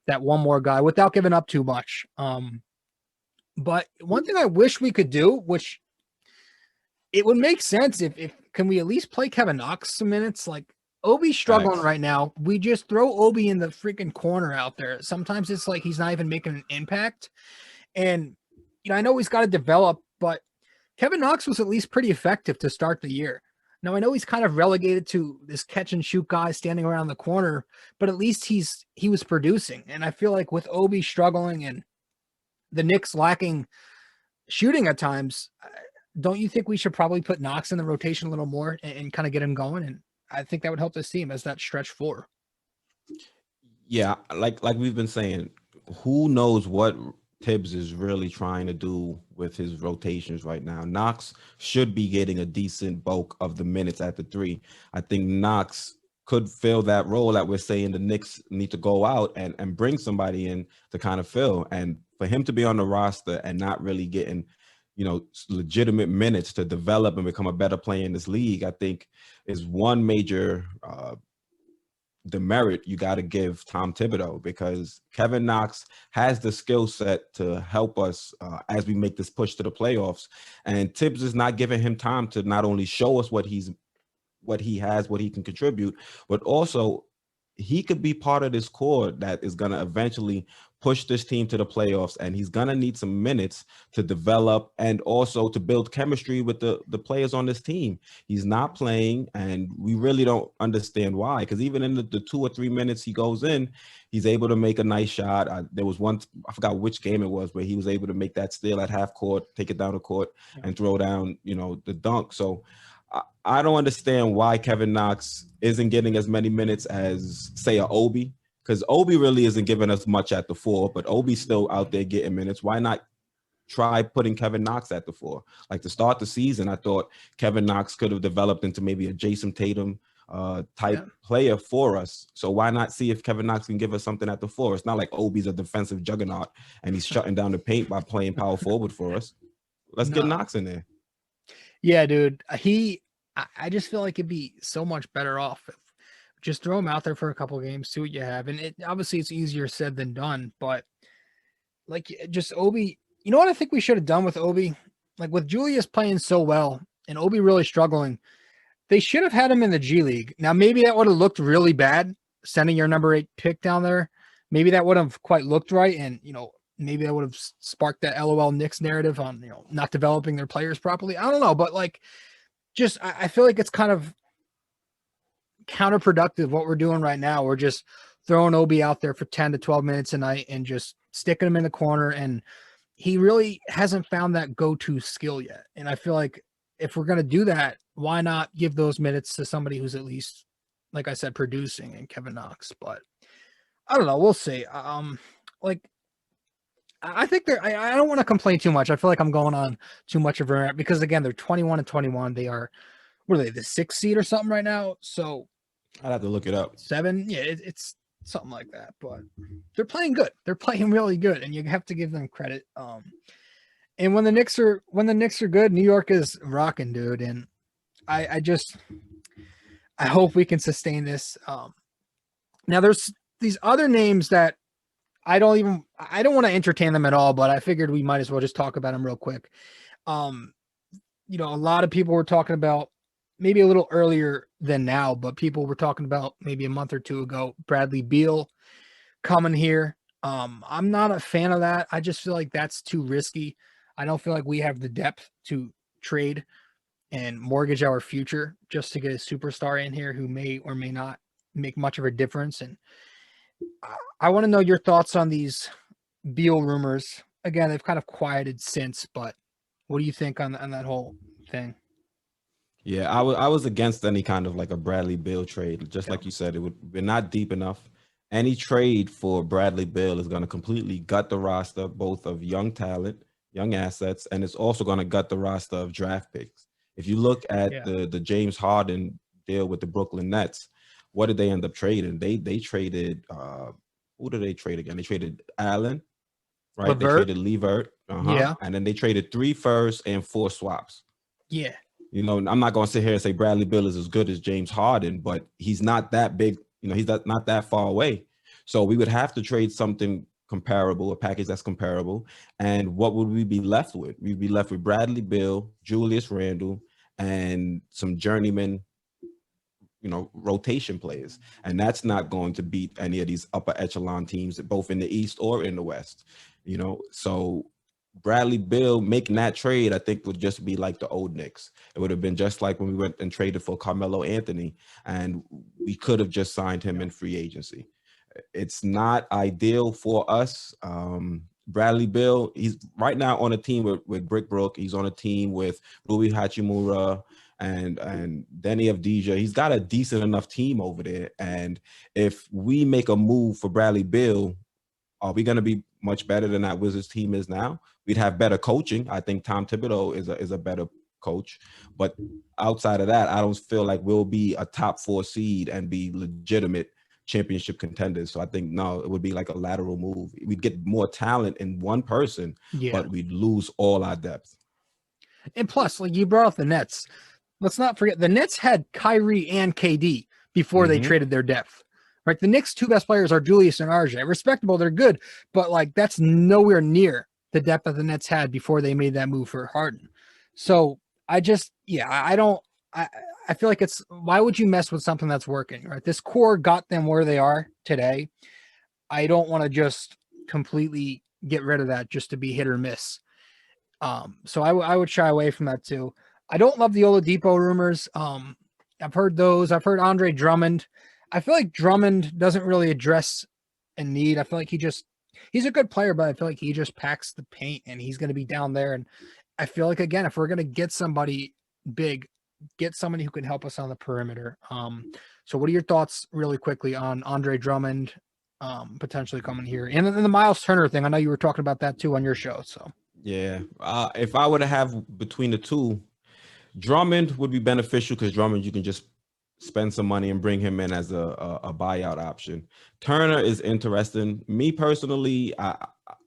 that one more guy without giving up too much. But one thing I wish we could do, which it would make sense if can we at least play Kevin Knox some minutes? Like Obi's struggling right now. We just throw Obi in the freaking corner out there. Sometimes it's like he's not even making an impact. And I know he's got to develop, but Kevin Knox was at least pretty effective to start the year. Now I know he's kind of relegated to this catch and shoot guy standing around the corner, but at least he was producing. And I feel like with Obi struggling and the Knicks lacking shooting at times, don't you think we should probably put Knox in the rotation a little more and kind of get him going? And I think that would help this team as that stretch four. Yeah, like we've been saying, who knows what Tibbs is really trying to do with his rotations right now. Knox should be getting a decent bulk of the minutes at the 3. I think Knox could fill that role that we're saying the Knicks need to go out and bring somebody in to kind of fill. And for him to be on the roster and not really getting, legitimate minutes to develop and become a better player in this league, I think is one major demerit you got to give Tom Thibodeau, because Kevin Knox has the skill set to help us as we make this push to the playoffs. And Tibbs is not giving him time to not only show us what he can contribute, but also he could be part of this core that is going to eventually push this team to the playoffs, and he's going to need some minutes to develop and also to build chemistry with the players on this team. He's not playing, and we really don't understand why, because even in the 2 or 3 minutes he goes in, he's able to make a nice shot. There was one, I forgot which game it was, where he was able to make that steal at half court, take it down the court, and throw down, the dunk. So I don't understand why Kevin Knox isn't getting as many minutes as, say, a Obi, because Obi really isn't giving us much at the 4, but Obi's still out there getting minutes. Why not try putting Kevin Knox at the 4? Like, to start the season, I thought Kevin Knox could have developed into maybe a Jason Tatum type player for us. So why not see if Kevin Knox can give us something at the 4? It's not like Obi's a defensive juggernaut and he's shutting down the paint by playing power forward for us. Let's get Knox in there. Yeah, dude. I just feel like it'd be so much better off if just throw him out there for a couple of games, see what you have. And obviously it's easier said than done, but like just Obi, you know what I think we should have done with Obi? Like with Julius playing so well and Obi really struggling, they should have had him in the G League. Now, maybe that would have looked really bad, sending your number 8 pick down there. Maybe that would have quite looked right. And, maybe that would have sparked that LOL Knicks narrative on, not developing their players properly. I don't know, but like, just, I feel like it's kind of counterproductive what we're doing right now. We're just throwing Obi out there for 10 to 12 minutes a night and just sticking him in the corner. And he really hasn't found that go-to skill yet. And I feel like if we're going to do that, why not give those minutes to somebody who's at least, like I said, producing, and Kevin Knox. But I don't know. We'll see. I think I don't want to complain too much. I feel like I'm going on too much of a rant because, again, they're 21-21. They are, what are they, the 6th seed or something right now? So I'd have to look it up. 7. Yeah, it's something like that. But they're playing good. They're playing really good, and you have to give them credit. And when the Knicks are good, New York is rocking, dude. And I hope we can sustain this. Now there's these other names that I don't want to entertain them at all, but I figured we might as well just talk about them real quick. A lot of people were talking about maybe a little earlier than now, but people were talking about maybe a month or two ago, Bradley Beal coming here. I'm not a fan of that. I just feel like that's too risky. I don't feel like we have the depth to trade and mortgage our future just to get a superstar in here who may or may not make much of a difference. And I want to know your thoughts on these Beal rumors. Again, they've kind of quieted since, but what do you think on that whole thing? Yeah, I was against any kind of like a Bradley Beal trade. Just like you said, we're not deep enough. Any trade for Bradley Beal is going to completely gut the roster, both of young talent, young assets, and it's also going to gut the roster of draft picks. If you look at the James Harden deal with the Brooklyn Nets, what did they end up trading? They traded who did they trade again? They traded Allen, right? LeVert. They traded Levert, Yeah, and then they traded 3 firsts and 4 swaps. yeah. I'm not going to sit here and say Bradley Beal is as good as James Harden, but he's not that big. He's not that far away. So we would have to trade something comparable, a package that's comparable. And what would we be left with? We'd be left with Bradley Beal, Julius Randle, and some journeyman, rotation players. And that's not going to beat any of these upper echelon teams, both in the East or in the West. So Bradley Beal making that trade, I think, would just be like the old Knicks. It would have been just like when we went and traded for Carmelo Anthony, and we could have just signed him in free agency. It's not ideal for us. Bradley Beal, he's right now on a team with Brick Brook. He's on a team with Rui Hachimura and Denny Avdija. He's got a decent enough team over there. And if we make a move for Bradley Beal, are we going to be much better than that Wizards team is now? We'd have better coaching. I think Tom Thibodeau is a better coach. But outside of that, I don't feel like we'll be a top 4 seed and be legitimate championship contenders. So I think, no, it would be like a lateral move. We'd get more talent in one person, but we'd lose all our depth. And plus, like you brought up the Nets. Let's not forget, the Nets had Kyrie and KD before they traded their depth. Right, the Knicks' 2 best players are Julius and RJ. Respectable, they're good, but like that's nowhere near the depth that the Nets had before they made that move for Harden. So I feel like why would you mess with something that's working? Right, this core got them where they are today. I don't want to just completely get rid of that just to be hit or miss. So I would shy away from that too. I don't love the Oladipo rumors. I've heard those. I've heard Andre Drummond. I feel like Drummond doesn't really address a need. I feel like he's a good player, but I feel like he just packs the paint and he's going to be down there. And I feel like, again, if we're going to get somebody big, get somebody who can help us on the perimeter. So what are your thoughts really quickly on Andre Drummond potentially coming here? And then the Miles Turner thing. I know you were talking about that too on your show. So yeah, if I were to have between the two, Drummond would be beneficial because Drummond, you can just spend some money and bring him in as a buyout option. Turner is interesting. Me personally,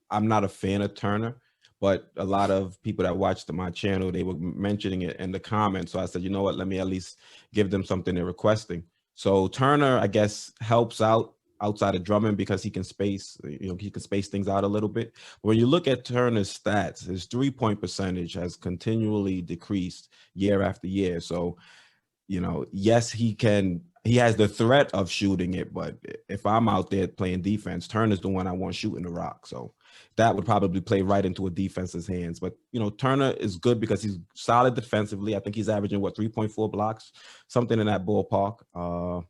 I'm not a fan of Turner, but a lot of people that watched my channel, they were mentioning it in the comments. So I said, you know what, let me at least give them something they're requesting. So Turner, I guess, helps out outside of Drummond because he can space things out a little bit. When you look at Turner's stats, his 3-point percentage has continually decreased year after year. So yes, he has the threat of shooting it, but if I'm out there playing defense, Turner's the one I want shooting the rock. So that would probably play right into a defense's hands. But, Turner is good because he's solid defensively. I think he's averaging 3.4 blocks, something in that ballpark.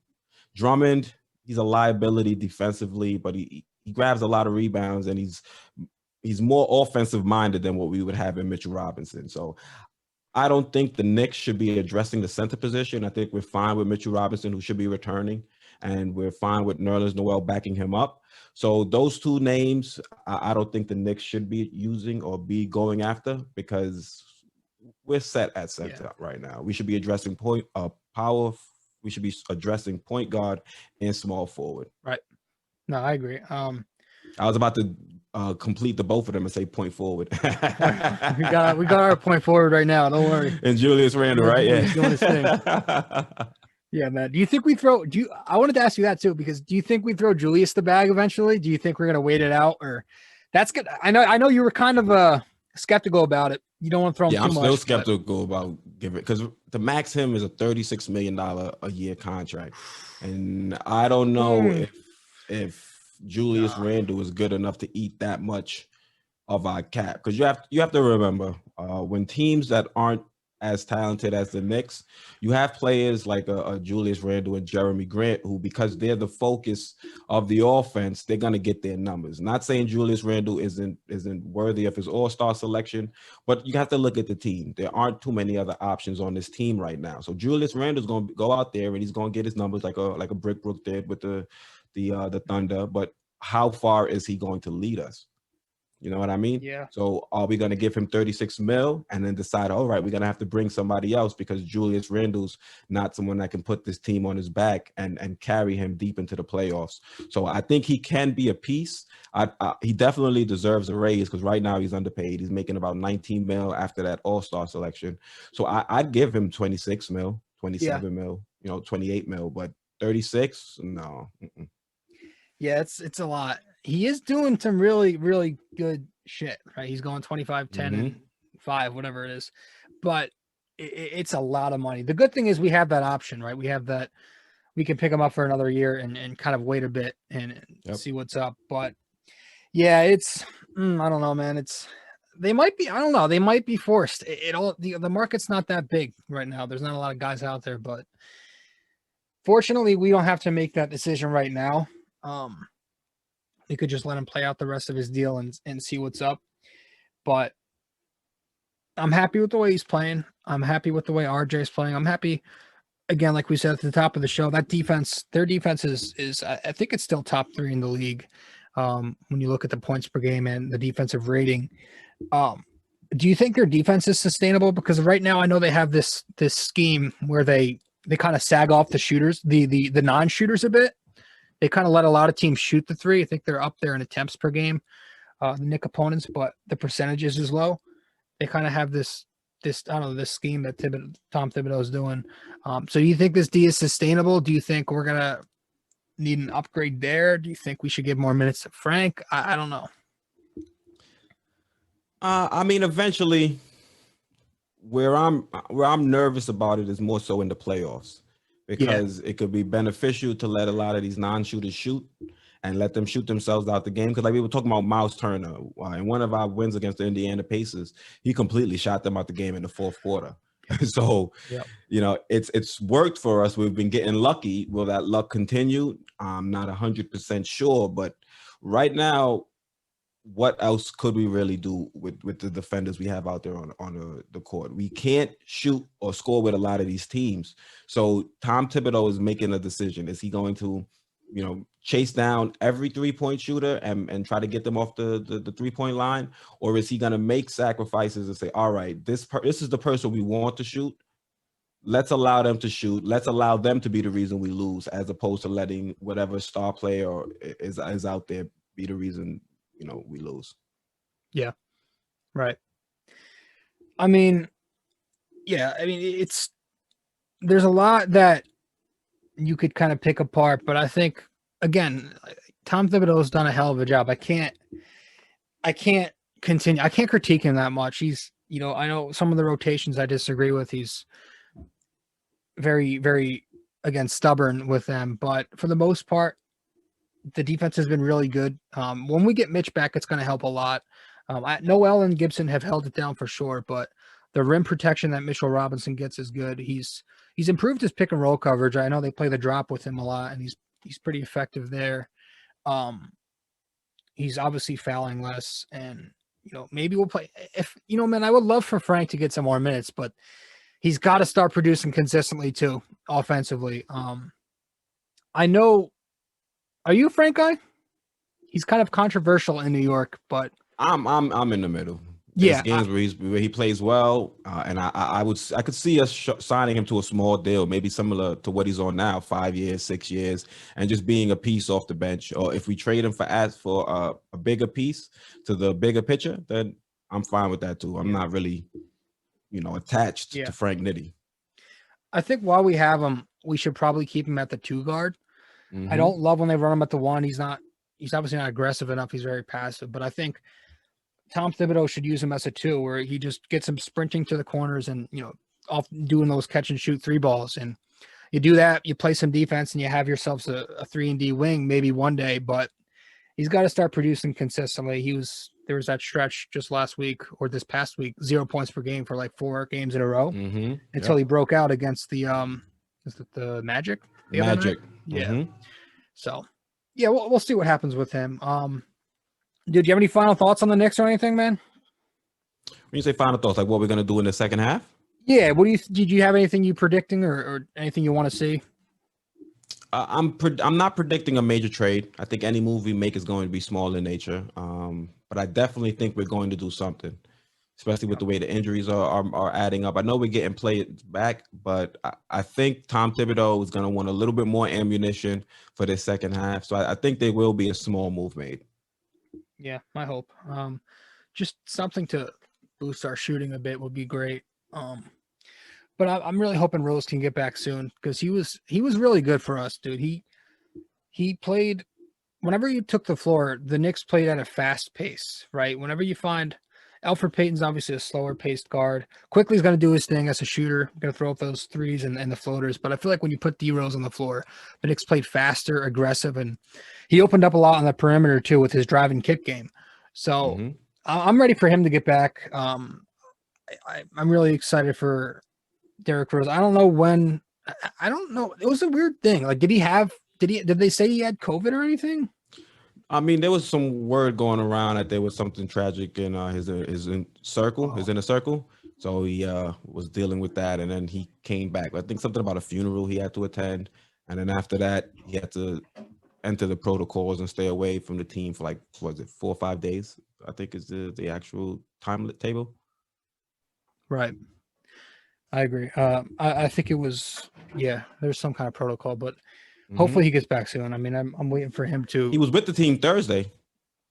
Drummond, he's a liability defensively, but he grabs a lot of rebounds and he's more offensive minded than what we would have in Mitchell Robinson. So I don't think the Knicks should be addressing the center position. I think we're fine with Mitchell Robinson, who should be returning, and we're fine with Nerlens Noel backing him up. So those 2 names, I don't think the Knicks should be using or be going after because we're set at center right now. We should be addressing power. We should be addressing point guard and small forward. Right. No, I agree. I was about to complete the both of them and say point forward. we got our point forward right now. Don't worry. And Julius Randle, right? Julius Yeah. doing his thing. Yeah, man. Do you think we throw? I wanted to ask you that too, because do you think we throw Julius the bag eventually? Do you think we're gonna wait it out, or that's good? I know you were kind of skeptical about it. You don't want to throw him Yeah, too I'm much. still skeptical about giving, because the max him is a $36 million a year contract, and I don't know if Julius Randle is good enough to eat that much of our cap, because you have to remember when teams that aren't as talented as the Knicks, you have players like a Julius Randle and Jeremy Grant, who, because they're the focus of the offense, they're gonna get their numbers. Not saying Julius Randle isn't worthy of his All-Star selection, but you have to look at the team. There aren't too many other options on this team right now. So Julius Randle's gonna go out there and he's gonna get his numbers like a Brick Brook did with the Thunder. But how far is he going to lead us? You know what I mean? Yeah. So are we going to give him 36 mil and then decide, all right, we're going to have to bring somebody else because Julius Randle's not someone that can put this team on his back and carry him deep into the playoffs. So I think he can be a piece. He definitely deserves a raise because right now he's underpaid. He's making about 19 mil after that All-Star selection. So I'd give him 26 mil, 27 mil, 28 mil, but 36, no. Mm-mm. Yeah, it's a lot. He is doing some really, really good shit, right? He's going 25, 10, and 5, whatever it is. But it's a lot of money. The good thing is we have that option, right? We have that. We can pick him up for another year and kind of wait a bit and see what's up. But yeah, it's I don't know, man. They might be. I don't know. They might be forced. The market's not that big right now. There's not a lot of guys out there, but fortunately, we don't have to make that decision right now. We could just let him play out the rest of his deal and see what's up. But I'm happy with the way he's playing. I'm happy with the way RJ is playing. I'm happy, again, like we said at the top of the show, that defense, their defense is I think it's still top 3 in the league. When you look at the points per game and the defensive rating. Do you think their defense is sustainable? Because right now I know they have this scheme where they kind of sag off the shooters, the non-shooters a bit. They kind of let a lot of teams shoot the 3. I think they're up there in attempts per game, the Knicks opponents, but the percentages is low. They kind of have this I don't know, this scheme that Tom Thibodeau is doing. So do you think this D is sustainable? Do you think we're going to need an upgrade there? Do you think we should give more minutes to Frank? I don't know. I mean, eventually, where I'm nervous about it is more so in the playoffs, because it could be beneficial to let a lot of these non-shooters shoot and let them shoot themselves out the game. Because like we were talking about Miles Turner in one of our wins against the Indiana Pacers, he completely shot them out the game in the fourth quarter. So, it's worked for us. We've been getting lucky. Will that luck continue? I'm not 100% sure, but right now, what else could we really do with the defenders we have out there on the court? We can't shoot or score with a lot of these teams. So Tom Thibodeau is making a decision. Is he going to, chase down every 3-point shooter and try to get them off the 3-point line? Or is he going to make sacrifices and say, all right, this is the person we want to shoot. Let's allow them to shoot. Let's allow them to be the reason we lose, as opposed to letting whatever star player is out there be the reason we lose. Yeah. Right. I mean, there's a lot that you could kind of pick apart, but I think, again, Tom Thibodeau has done a hell of a job. I can't continue. I can't critique him that much. He's, I know some of the rotations I disagree with. He's very, very, again, stubborn with them, but for the most part, the defense has been really good. When we get Mitch back, it's going to help a lot. Noel and Gibson have held it down for sure, but the rim protection that Mitchell Robinson gets is good. He's improved his pick and roll coverage. I know they play the drop with him a lot, and he's pretty effective there. He's obviously fouling less, and maybe we'll play. If man, I would love for Frank to get some more minutes, but he's got to start producing consistently too, offensively. I know. Are you a Frank guy? He's kind of controversial in New York, but I'm in the middle. Yeah, games where he plays well, and I could see us signing him to a small deal, maybe similar to what he's on now, 5 years, 6 years, and just being a piece off the bench. Or if we trade him for a bigger piece to the bigger picture, then I'm fine with that too. I'm not really, attached to Frank Nitti. I think while we have him, we should probably keep him at the 2 guard. Mm-hmm. I don't love when they run him at the 1. He's obviously not aggressive enough. He's very passive, but I think Tom Thibodeau should use him as a 2, where he just gets him sprinting to the corners and, off doing those catch and shoot 3 balls. And you do that, you play some defense, and you have yourselves a 3-and-D wing maybe one day, but he's got to start producing consistently. There was that stretch just last week or this past week, 0 points per game for like 4 games in a row until he broke out against the is it the Magic? Magic. Yeah. Mm-hmm. So, yeah, we'll see what happens with him. Dude, do you have any final thoughts on the Knicks or anything, man? When you say final thoughts, like what we're gonna do in the second half? Yeah. Did you have anything you predicting or anything you want to see? I'm not predicting a major trade. I think any move we make is going to be small in nature. But I definitely think we're going to do something, especially with the way the injuries are adding up. I know we're getting players back, but I think Tom Thibodeau is going to want a little bit more ammunition for this second half. So I think there will be a small move made. Yeah, I hope. Just something to boost our shooting a bit would be great. But I'm really hoping Rose can get back soon because he was really good for us, dude. He played whenever you took the floor. The Knicks played at a fast pace, right? Whenever you find Elfrid Payton's obviously a slower paced guard. Quickly's going to do his thing as a shooter, going to throw up those threes and the floaters. But I feel like when you put D Rose on the floor, the Knicks played faster, aggressive, and he opened up a lot on the perimeter too with his drive and kick game. So I'm ready for him to get back. I'm really excited for Derrick Rose. I don't know when. I don't know. It was a weird thing. Like, did they say he had COVID or anything? I mean, there was some word going around that there was something tragic in his inner circle. So he was dealing with that, and then he came back. I think something about a funeral he had to attend, and then after that, he had to enter the protocols and stay away from the team for 4 or 5 days. I think is the actual time table. Right. I agree. I think it was, there's some kind of protocol, but hopefully he gets back soon. I mean, I'm waiting for him to. He was with the team Thursday.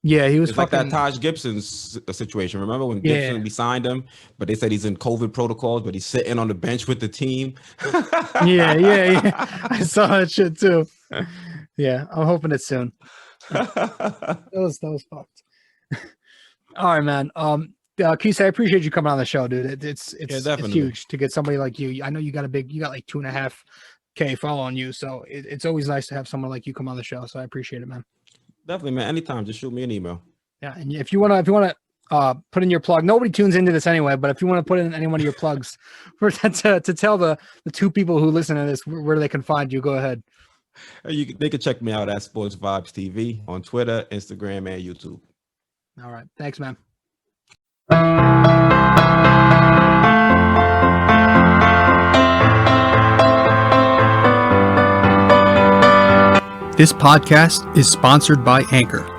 Yeah, he was like that Taj Gibson's situation. Remember when Gibson, we signed him, but they said he's in COVID protocols, but he's sitting on the bench with the team. Yeah. I saw that shit too. Yeah, I'm hoping it's soon. That was fucked. All right, man. Quis, I appreciate you coming on the show, dude. It's huge to get somebody like you. I know you got like 2.5K following you, so it's always nice to have someone like you come on the show. So I appreciate it, man. Definitely, man. Anytime, just shoot me an email. Yeah, and if you wanna put in your plug, nobody tunes into this anyway. But if you want to put in any one of your plugs to tell the 2 people who listen to this where they can find you, go ahead. They can check me out at Sports Vibes TV on Twitter, Instagram, and YouTube. All right, thanks, man. This podcast is sponsored by Anchor.